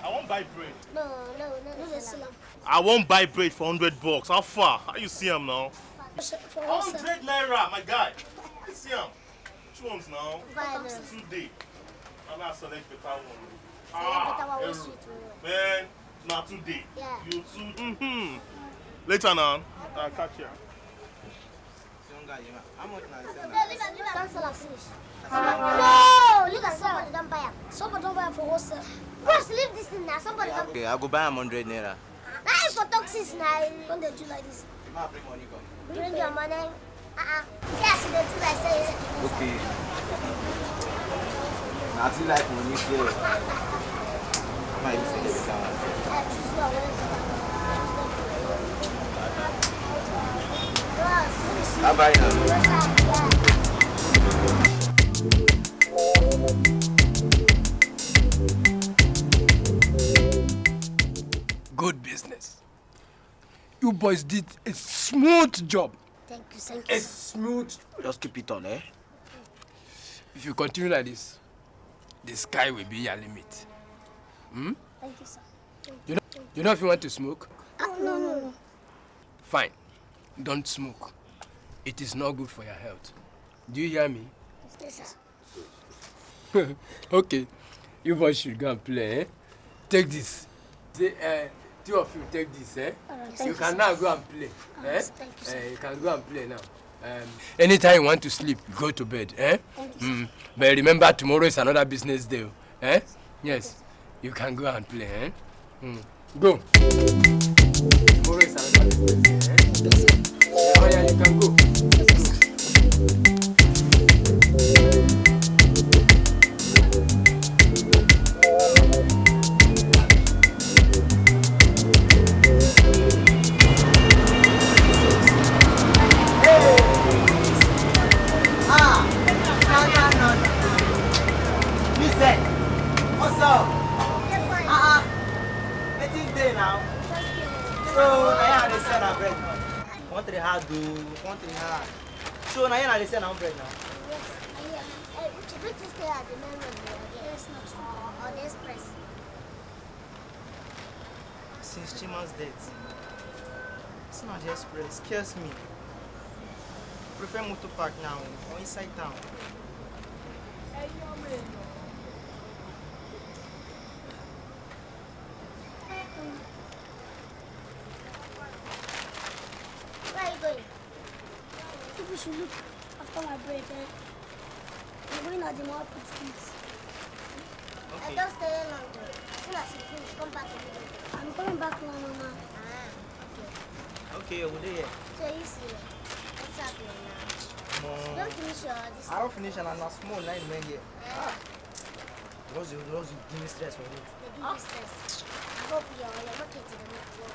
I won't buy bread. No, I won't buy bread for $100. How far? How you see him now? 100 naira, my guy. You see him? Which ones now? 2 days. I'm not select better one. Man, not 2 days. Yeah. You too. Later now. I'll catch you. How much No, look at somebody don't buy him. Somebody don't buy him for wholesale. Bros, leave this thing now. Somebody don't. Okay, I'll go buy him 100 naira. Now it's for toxins now. Don't they do like this? Bring money, come. Bring your money. Yes, they do like say. Okay. Now, I feel like money here. I might say this I'll buy now. Good business. You boys did a smooth job. Thank you. A smooth. Just keep it on, eh? If you continue like this, the sky will be your limit. Thank you, sir. You know if you want to smoke? No. Fine. Don't smoke. It is not good for your health. Do you hear me? Yes, sir. Okay. You boys should go and play, eh? Take this. Two of you take this, eh? Right, you can now go and play. Right, Eh? thank you, sir. You can go and play now. Anytime you want to sleep, go to bed, eh? Thank you, But remember, tomorrow is another business day, eh? Yes. You can go and play, eh? Go. Tomorrow is another business day, eh? Oh yeah, you can go. now. So, now they sell our bread. Country hard, do. Country hard. So, now they sell our bread now. Yes, don't you stay at the main road? Yes, not or the express. Since Chima's death, it's not the express. Scares me. Prefer motor park now or inside town. Where are you going? People should look after my bread. I'm going at the market, please. Okay. I don't stay long. As soon as you finish, come back again. I'm coming back now, Mama. Okay, over there. So you see, what's happening now? Don't finish your this. I don't finish and I'm not small 9 men here. Those give me stress for me. They give you stress. I hope you're not getting them before.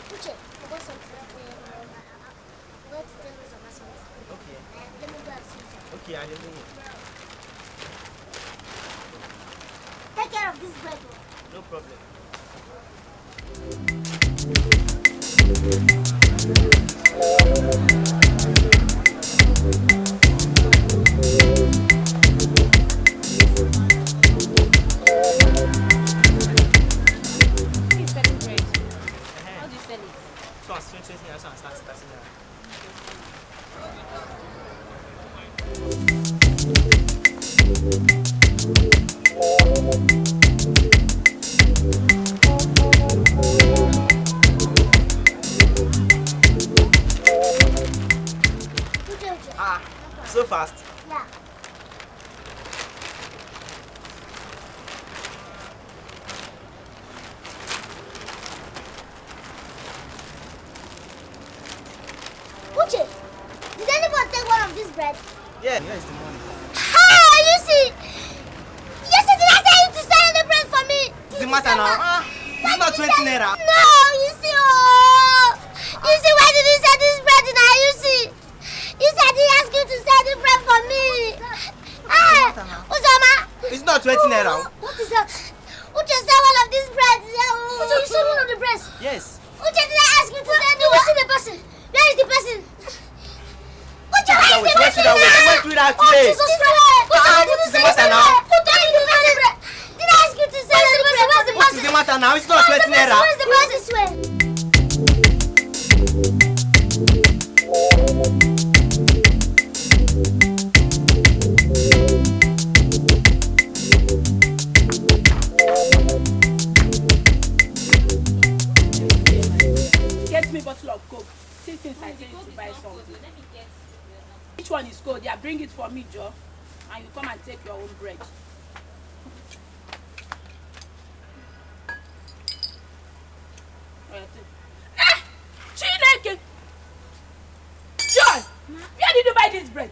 Uche, I forgot something. I forgot to tell you something. Okay. Let me go and see you. Okay, I will do it. Take care of this bread. No problem. He's selling bread. How do you sell it? So I'm 20 years and start starting now. Ah, so fast. Yeah. Uche, did anyone take one of this bread? Yeah, here's the money. Ah, you see? Yesterday I said you to sell the bread for me. What's the matter now? It's not 20 naira. No, you see, oh. You see, why did you sell this bread now? You see? You said he asked you to sell the bread for me. Ah, Uzoma. It's not 20 naira. What is that? Uche, sell one of these breads. Uche, you sold one of the breads? Yes. Uche, did I ask you to sell the bread? See the person. Where is the person? Uche, where is the person? She went through that Oh, today. Jesus Christ. Uche, why did you What's the sell matter the now? bread? Uche, where is the person? Did I ask you to sell the bread? Where's the What person? is the matter now? It's not 20 naira. Where's the person? This way. Get me a bottle of Coke. Since I tell you to buy something. Which one is cold? Yeah, bring it for me, Joe. And you come and take your own bread. Chineke! John! Where did you buy this bread?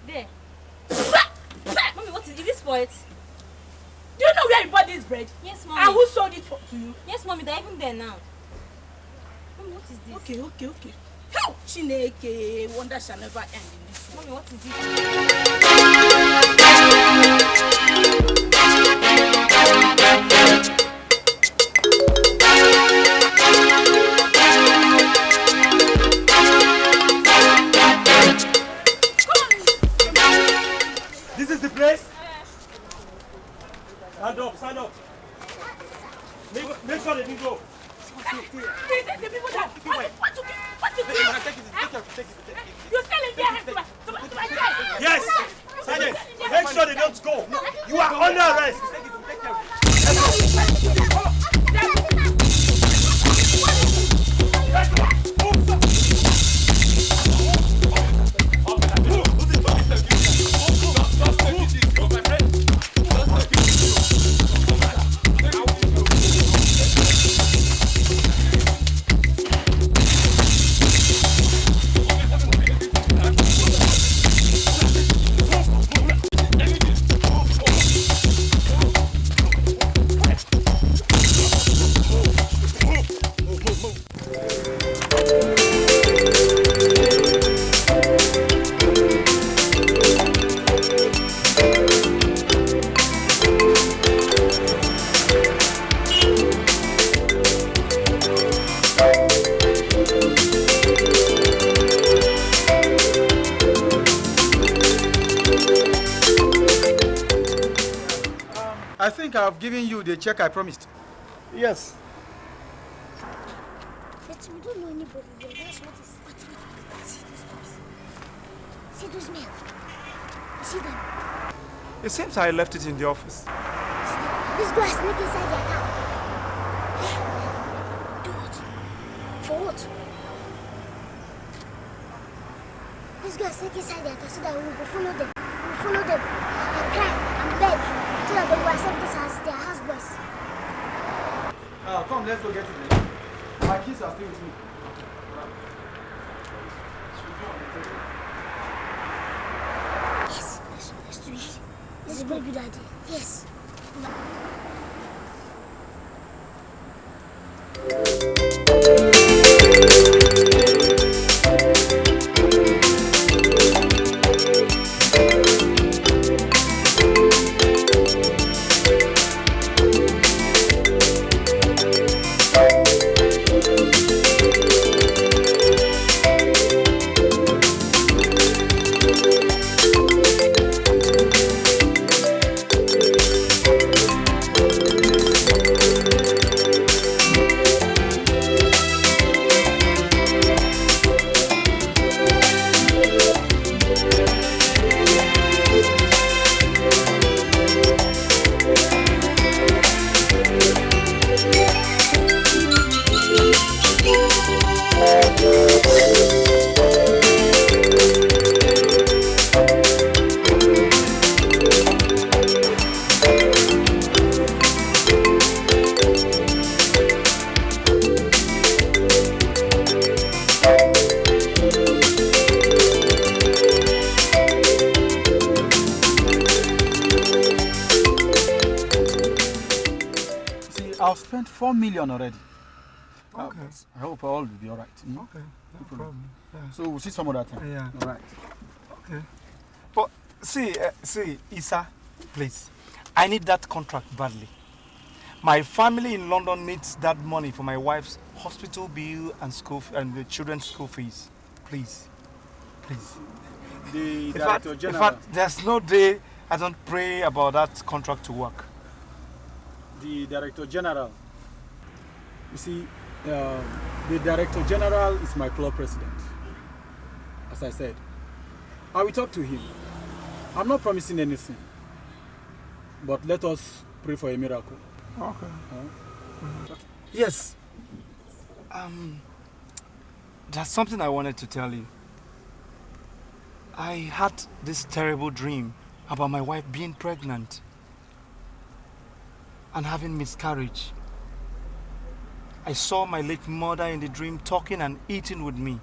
There. Mommy, what is this for it? Do you know where you bought this bread? Yes, Mommy. And who sold it to you? Yes, Mommy, they're even there now. Mommy, what is this? Okay. Help! Chineke, wonder shall never end in this world. Mommy, what is this? This is the place? Stand up. Make sure they didn't go. The people that what you do? You're selling their head to my child. Yes, Sergeant, make sure they don't go. You are under arrest. think I have given you the check I promised. Yes. But we don't know anybody here. That's what is. Wait. See those boys. See those men. You see them? It seems I left it in the office. Let's go and sneak inside their car. Do what? For what? Let's go and sneak inside their car so that we will follow them. We'll follow them and cry and beg so that they will accept us as their houseboys. Come, let's go get to them. My kids are still with me. Yes, let's do it. This is a very good idea. Yes. I've spent 4 million already. Okay. I hope all will be all right. Okay, no problem. Yeah. So we'll see some other time. Yeah. All right. Okay. But see, Isa, please. I need that contract badly. My family in London needs that money for my wife's hospital bill and the children's school fees. Please. Please. The Director in General. fact, there's no day I don't pray about that contract to work. The Director General. You see, the Director General is my club president. As I said, I will talk to him. I'm not promising anything, but let us pray for a miracle. Okay. Yes. There's something I wanted to tell you. I had this terrible dream about my wife being pregnant and having miscarriage. I saw my late mother in the dream talking and eating with me.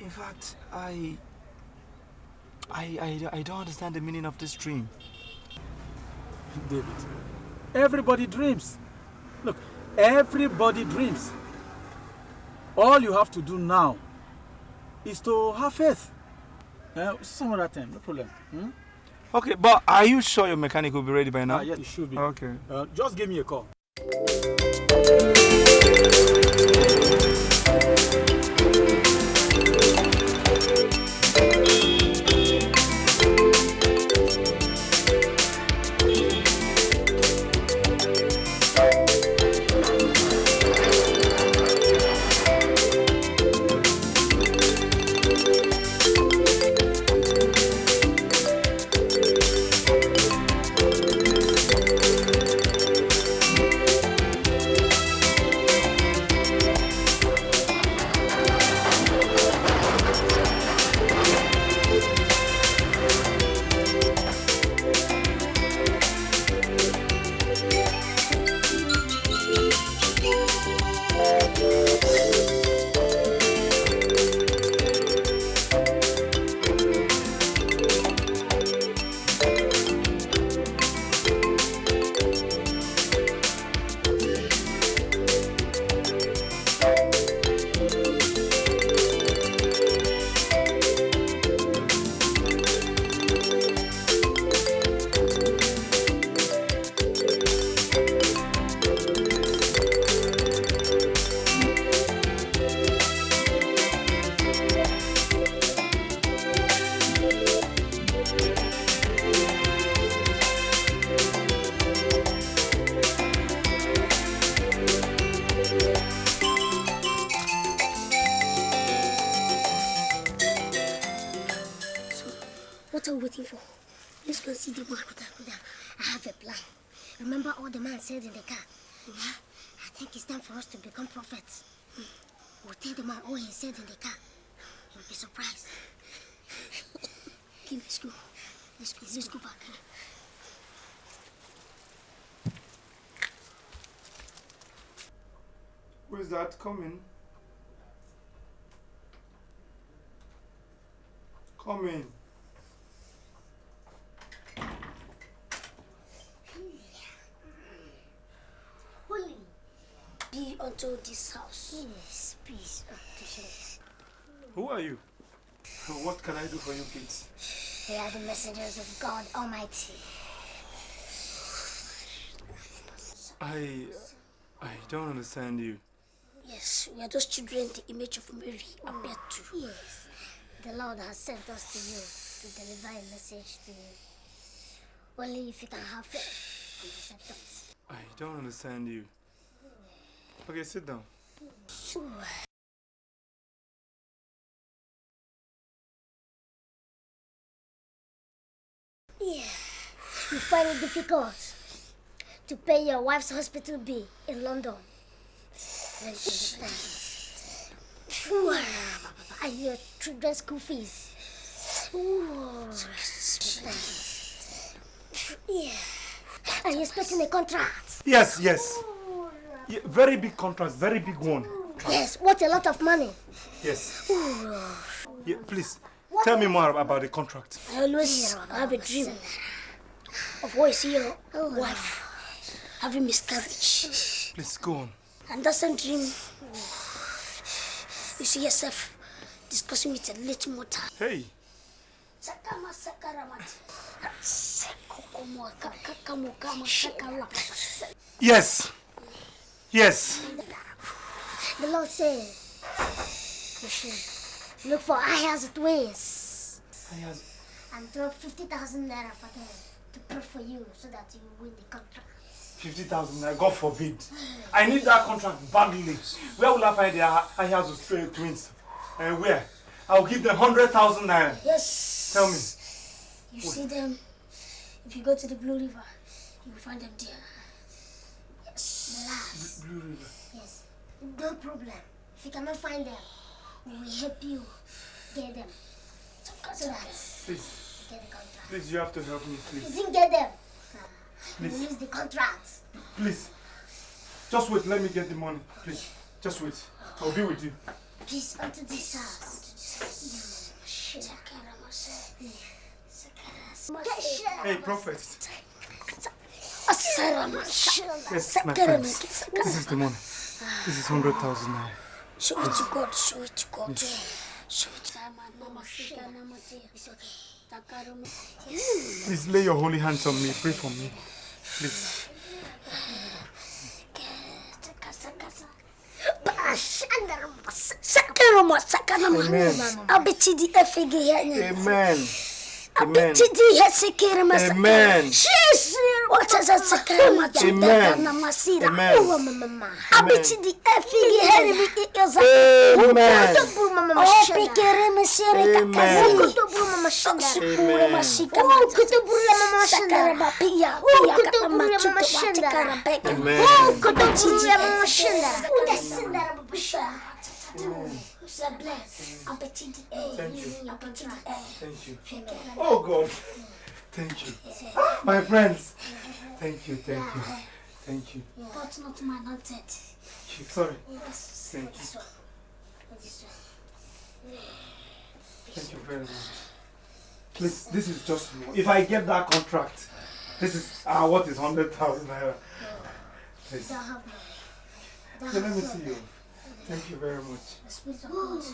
In fact, I don't understand the meaning of this dream. David, everybody dreams. Look, everybody dreams. All you have to do now is to have faith. Some other time, no problem. Okay, but are you sure your mechanic will be ready by now? Yes, it should be. Okay. Just give me a call. Remember all the man said in the car? I think it's time for us to become prophets. We'll tell the man all he said in the car. He'll be surprised. Okay, let's go. Let's go back. Who is that coming? Come in. Holy be unto this house. Yes, peace unto this. Who are you? What can I do for you, kids? We are the messengers of God Almighty. I don't understand you. Yes, we are those children the image of Mary appeared to. Yes, the Lord has sent us to you to deliver a message to you. Only if you can have faith and accept us. I don't understand you. Okay, sit down. Sure. Yeah, you find it difficult to pay your wife's hospital bill in London. Then you understand. And your children's school fees. Understand. Yeah. Are you expecting a contract? Yes. Yeah, very big contract, very big one. Yes, what a lot of money. Yes. Yeah, please, tell me more about the contract. I always have a dream of what you see your wife having miscarriage. Please, go on. And that same dream, you see yourself discussing with a little mother. Hey. Yes. The Lord said, you should look for Aya's twins. And drop 50,000 naira for them to pray for you so that you win the contract. 50,000 naira, God forbid. I need that contract badly. Where will I find the Aya's twins? And where? I'll give them 100,000 naira. Yes. Tell me. You see them, if you go to the Blue River, you will find them there. Yes. Blue River. Yes. No problem. If you cannot find them, we will help you get them. So that Please. you get the contract. Please, you have to help me, You please. didn't get them. You Please. lose the contract. Please. Just wait, let me get the money. Please. Just wait. I'll be with you. Please, onto this house. Hey, prophet. Yes, my friends. This is the money. This is 100,000 naira. Show it to God. Show it to God. Yes. Show it to Please lay your holy hands on me. Pray for me. Please. Amen. Amen. Amen. Amen. What is that? Amen. Thank you. Oh God. Thank you. My friends. Thank you. Thank you. But not mine, not that. Sorry. Yes. Thank you. Thank you very much. Please, this is just if I get that contract, this is what is 100,000 naira. Please. Don't have money. So let me see you. Thank you very much. The Spirit of God.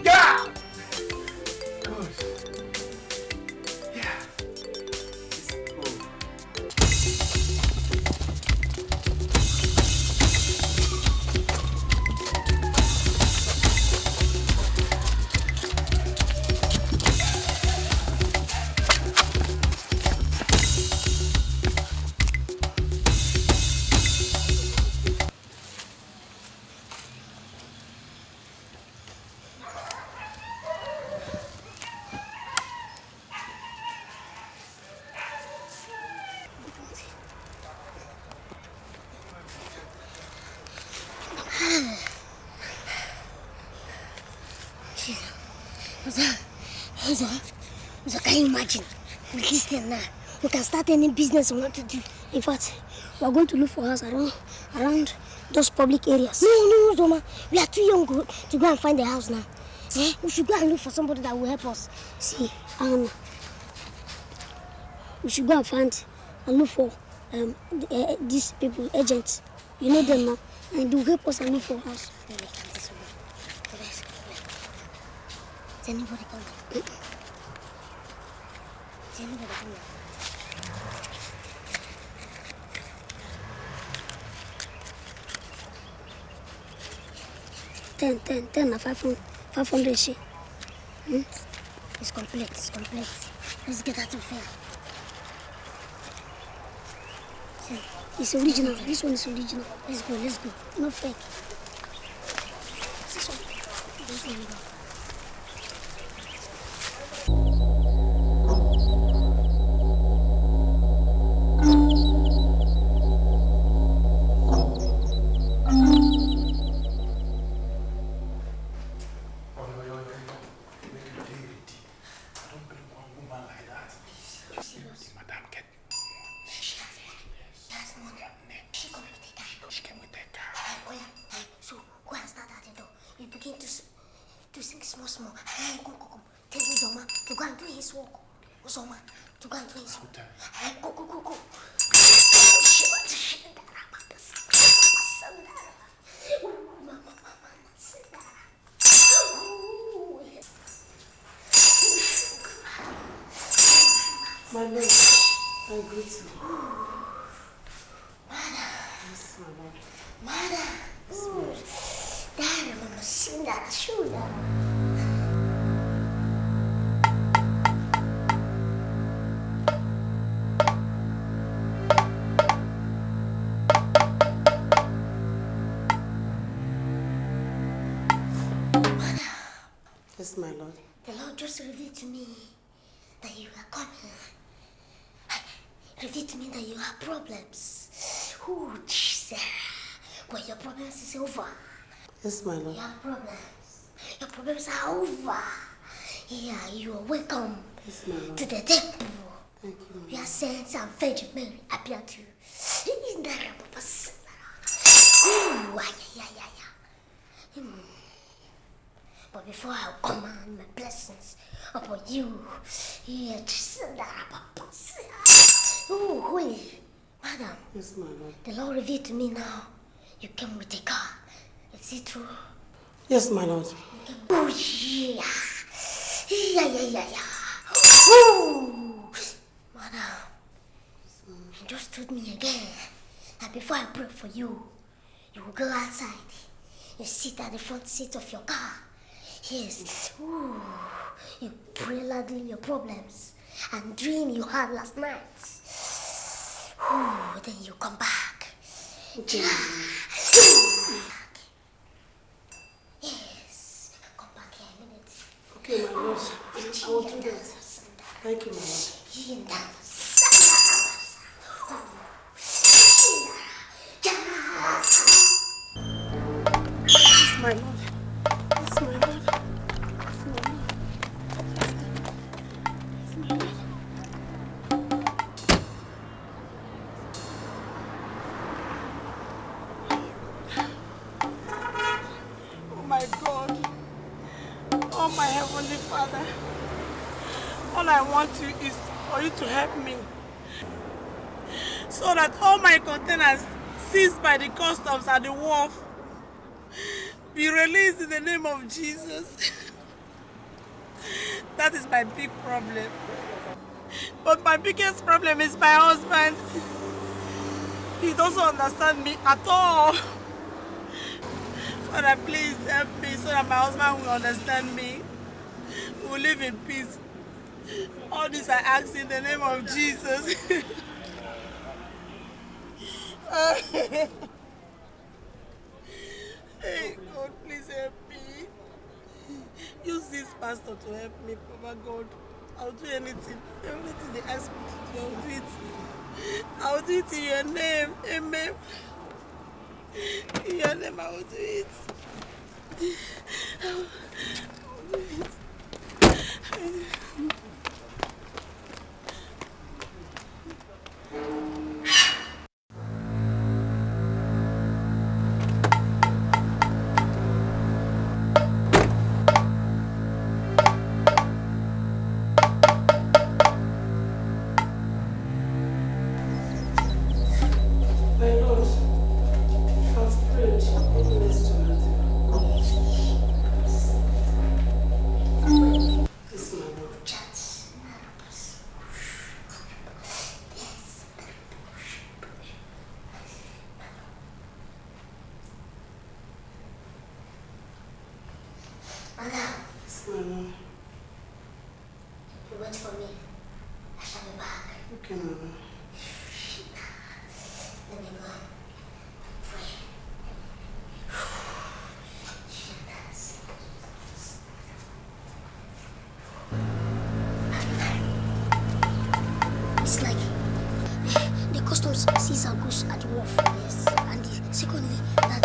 Yeah! Good. Yeah. It's good. So can you imagine? With this thing now, we can start any business we want to do. In fact, we are going to look for us around those public areas. No, Zoma. We are too young to go and find a house now. We should go and look for somebody that will help us. See, we should go and find and look for these people, agents. You know them now. And they will help us and look for a house. Is anybody coming? Is anybody coming? Ten, 500 she. It's complete. Let's get out of here. See, it's original. This one is original. Let's go. No fake. This one. My lord, I greet you. Yes, my lord. Yes, my lord. The Lord just revealed to me that you are coming. Revealed to me that you have problems. Oh, Jesus. But your problems is over. Yes, my lord. You have problems. Your problems are over. Yeah, you are welcome to the temple. Thank you. We are saints and Virgin Mary appear to you. But before I command my blessings upon you, oh, holy madam. Yes, my lord. The Lord revealed to me now. You came with a car. Is it true? Yes, my lord. Oh, yeah. Yeah. Oh, madam. You just told me again that before I pray for you, you will go outside. You sit at the front seat of your car. Yes. Ooh. You pray loudly your problems and dream you had last night. Ooh, then you come back. Okay. Yes. Come back here a minute. Okay, my lord. I will do that. Thank you, my lord. Yes, my lord. Yes, my lord. Father, all I want you is for you to help me so that all my containers seized by the customs at the wharf be released in the name of Jesus. That is my big problem. But my biggest problem is my husband. He doesn't understand me at all. Father, please help me so that my husband will understand me. We will live in peace. All this I ask in the name of Jesus. Hey, God, please help me. Use this pastor to help me, Papa God. I'll do anything. Everything they ask me to do, I'll do it. I'll do it in your name. Amen. In your name, I will do it. Yes, Mama. You wait for me. I shall be back. Okay, Mama. Let me go. Pray. It's like the customs sees her goose at the wharf. Yes. And secondly, that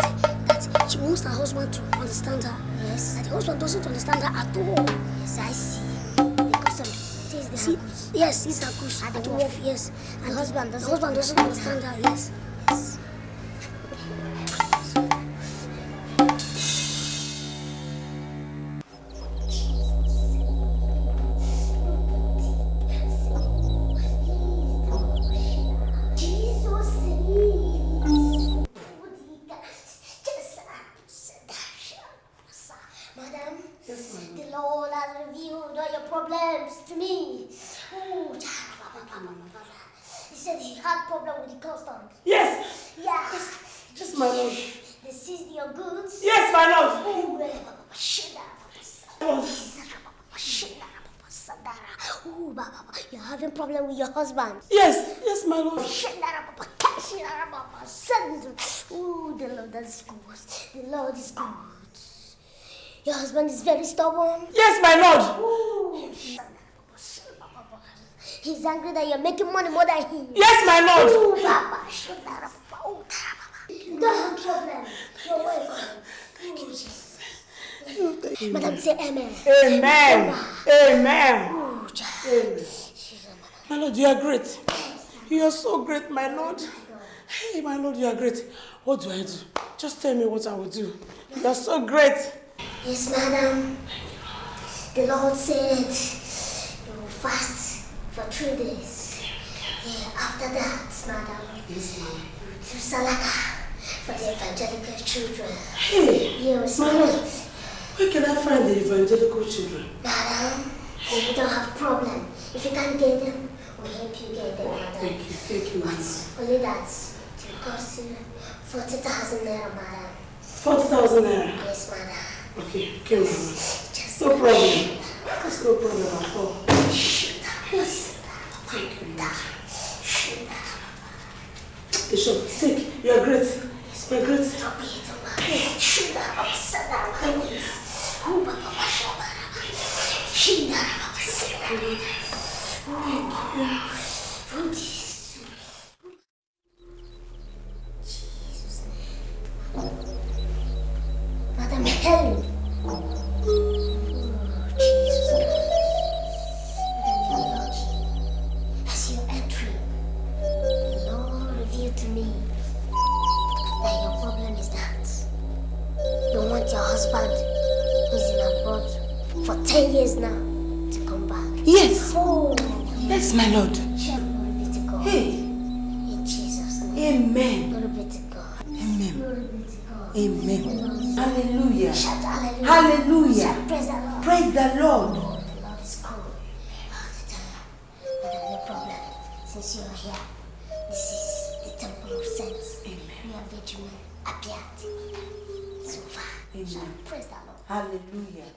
she wants her husband to understand her. Yes. And the husband doesn't understand her at all. Yes, I see. The customs sees the goose. Yes, sees her goose at the wharf. Yes. And the husband doesn't understand her. Yes. Yes. Madam, the Lord has revealed all your problems to me. Oh, he said he had problem with the customs. Yes. Yeah. Yes, my lord. They seized your goods. Yes, my lord. Oh, you're having problem with your husband. Yes, yes, my lord. Oh, the Lord is good. The Lord is good. Your husband is very stubborn. Yes, my lord. Ooh. He's angry that you're making money more than him. Yes, my lord. Ooh, Baba. You don't have problem. You're welcome. Thank you, Jesus. Madam, say amen. Amen. Amen. Ooh, Amen. My lord, you are great. You are so great, my lord. Hey, my lord, you are great. What do I do? Just tell me what I will do. You are so great. Yes, madam. The Lord said you will fast for 3 days. Yeah, after that, madam, yes, ma'am. you will do salaka for the evangelical children. Hey, yes, my lord. Where can I find the evangelical children? Madam, we don't have problem. If you can't get them, we'll help you get them, madam. Thank you, madam. Only that it will cost you 40,000 naira, madam. 40,000 naira? Yes, madam. Okay, madam. No problem. That's no problem at all. Yes. Thank you, madam. Bishop, sick. You are great. You are great. Stop it, Madam Helen. Jesus Christ. As you entry, the Lord revealed to me that your problem is that you want your husband, who's in abroad for 10 years now, to come back. Yes. Oh, yes, my lord. Glory be to God. Hey. In Jesus' name. Amen. Glory be to God. Amen. Glory be to God. Amen. Hallelujah. Shout hallelujah. Hallelujah. Shout praise the Lord. Praise the Lord. Oh, the Lord is cool. All the time. But no problem. Since you are here, this is the temple of saints. Amen. We are vigilant, appeared. So far. Amen. Shout praise the Lord. Hallelujah.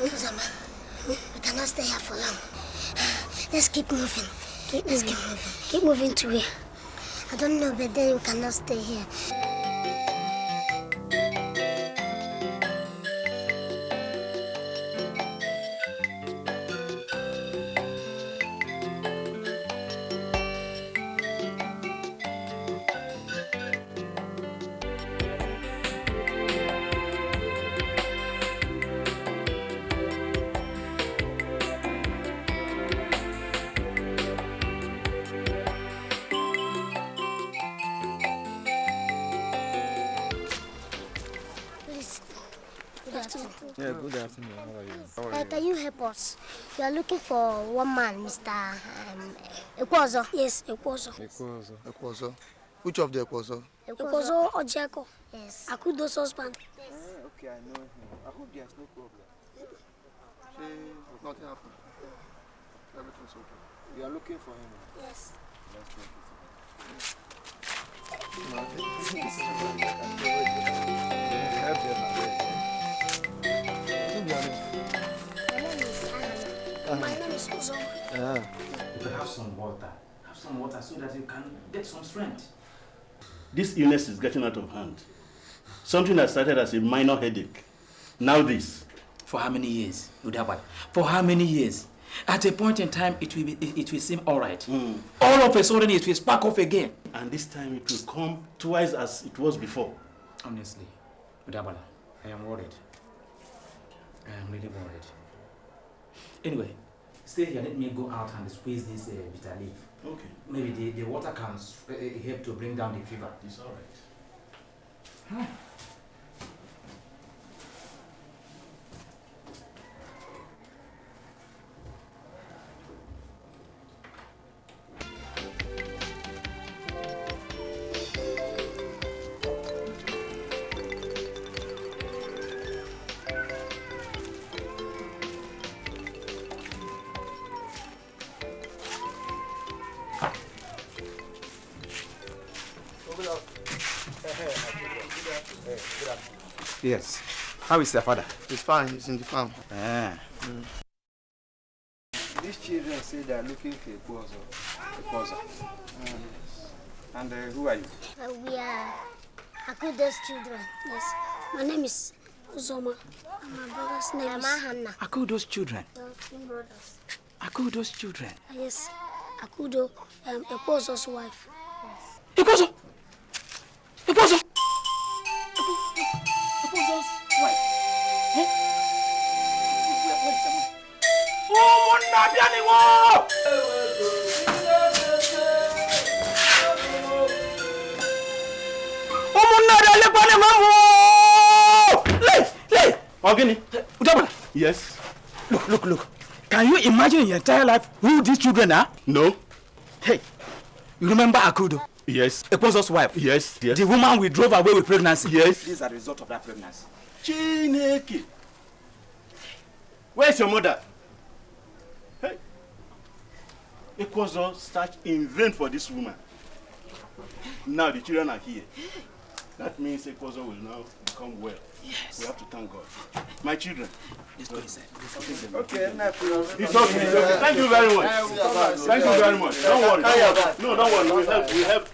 Uzama, we cannot stay here for long. Let's keep moving. Keep moving to where? I don't know, but then we cannot stay here. afternoon. Yeah, good afternoon. How are you? Can you help us? We are looking for one man, Mr. Ekwozo. Yes, Ekwozo. Ekwozo. Which of the Ekwozo? Ekwozo Ojako. Yes. Akudo's husband. Yes. Okay, I know him. I hope there's no problem. Nothing happened. Everything's okay. You are looking for him? Yes. Let's take it. My name is Uzoma. You can have some water. Have some water so that you can get some strength. This illness is getting out of hand. Something that started as a minor headache. Now this. For how many years, Udabad? For how many years? At a point in time, it will seem all right. All of a sudden, it will spark off again. And this time, it will come twice as it was before. Honestly, Udabala, I am worried. I am really worried. Anyway, stay here. Let me go out and squeeze this bitter leaf. Okay. Maybe the water can help to bring down the fever. It's all right. Yes. How is your father? He's fine. He's in the farm. These children say they are looking for Ekwozo. Ekwozo. And who are you? We are Akudo's children. Yes. My name is Uzoma. And my brother's name is Hanna. Akudo's children. Twin brothers. Akudo's children. Yes. Akudo, Ekwozo's wife. Ekwozo! Ekwozo! Ekwozo's wife. Yes. Look. Can you imagine your entire life who these children are? No. Hey, you remember Akudo? Yes. Ekwozo's wife? Yes. The woman we drove away with pregnancy? Yes. This is a result of that pregnancy. Chineke. Where's your mother? Hey. Ekwozo searched in vain for this woman. Now the children are here. That means Ekwozo will now become well. Yes. We have to thank God. My children. Let's go inside. Okay, It's okay. Thank you very much. Thank you very much. Don't worry. No, don't worry. We help.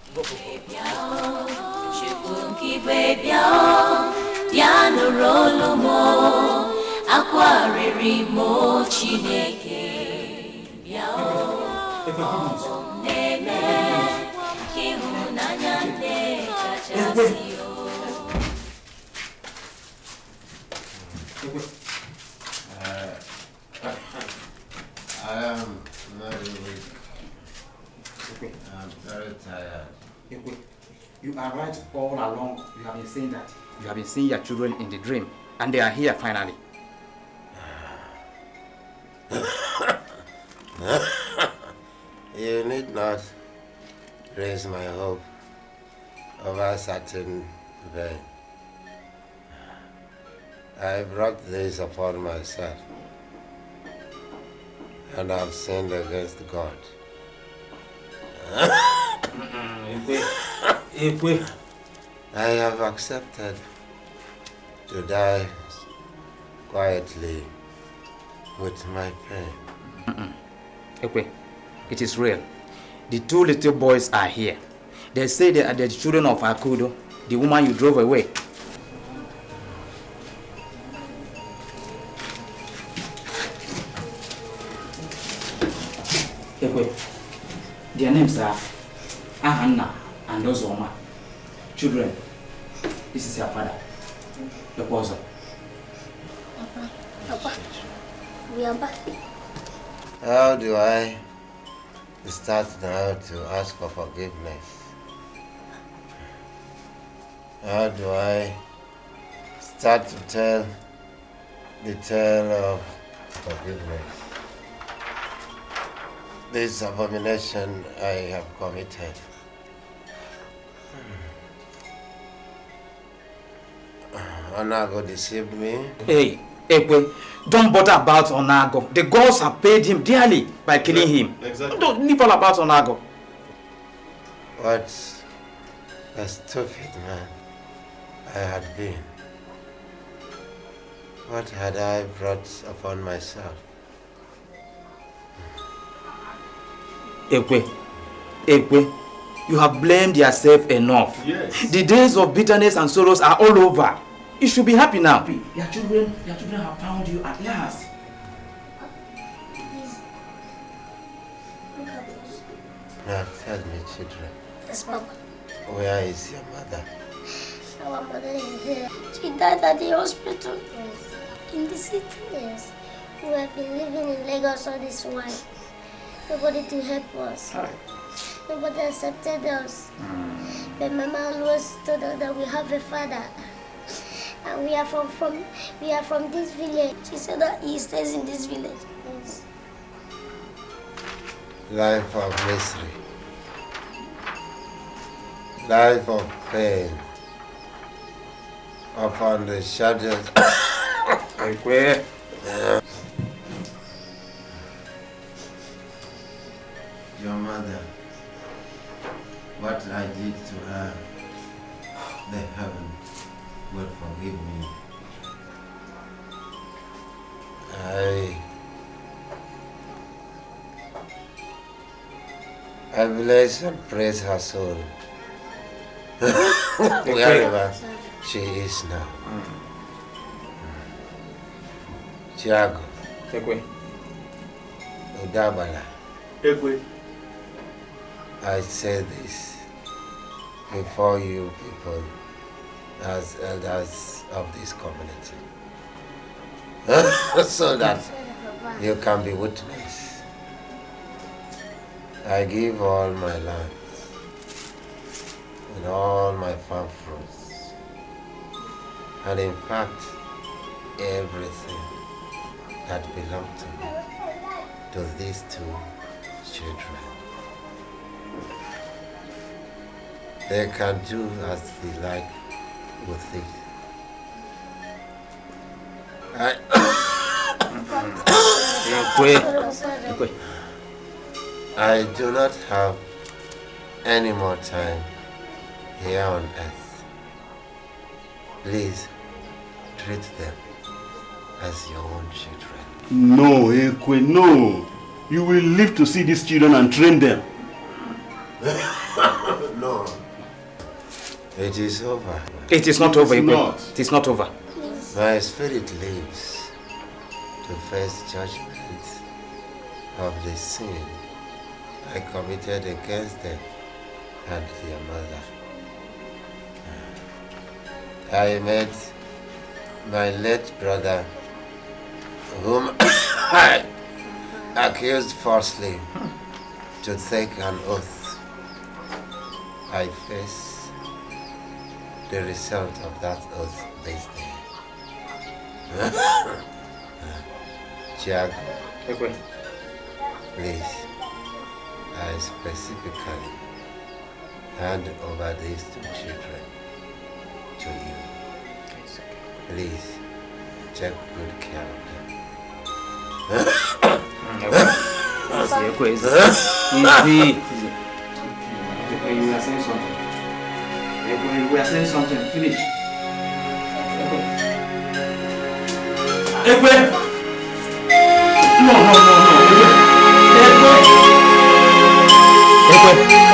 I am very weak. I'm very tired. You are right all along. You have been saying that. You have been seeing your children in the dream, and they are here finally. You need not raise my hope over certain vain. I brought this upon myself, and I've sinned against God. I have accepted to die quietly with my pain. It is real. The two little boys are here. They say they are the children of Akudo, the woman you drove away. Their names are Ahanna and Ozoma. Children, this is your father, Ekwozo. Papa, we are back. How do I start now to ask for forgiveness? How do I start to tell the tale of forgiveness. This abomination I have committed. Onago deceived me. Hey, Ekwe, don't bother about Onago. The gods have paid him dearly by killing him. Exactly. Don't leave all about Onago. What a stupid man I had been. What had I brought upon myself? Ekwe, you have blamed yourself enough. Yes. The days of bitterness and sorrows are all over. You should be happy now. Your children have found you at last. Now tell me, children. Yes, Papa. Where is your mother? Our mother is there. She died at the hospital. Yes. In the city? Yes. We have been living in Lagos all this while. Nobody to help us. Hi. Nobody accepted us. But Mama always told us that we have a father. And we are from this village. She said that he stays in this village. Yes. Life of misery. Life of pain. Upon the shadows. Where? Your mother, what I did to her, the heaven will forgive me. I bless and praise her soul. Wherever she is now. Tiago. Ekwe. Udabala. Ekwe. I say this before you people as elders of this community. So that you can be witness. I give all my lands and all my farm fruits, and in fact everything that belonged to me to these two children. They can do as they like with it. I do not have any more time here on earth. Please treat them as your own children. No, Ekwe, no. You will live to see these children and train them. No. It is over. It is not over, Ekwe. It is not over. My spirit lives to face judgment of the sin I committed against them and their mother. I met my late brother, whom I accused falsely to take an oath. I face the result of that oath this day. Tiago, please, I specifically hand over these two children to you. Please, take good care of them. Easy. You were saying something. You were saying something. Finish. Ekwe! No. Ekwe!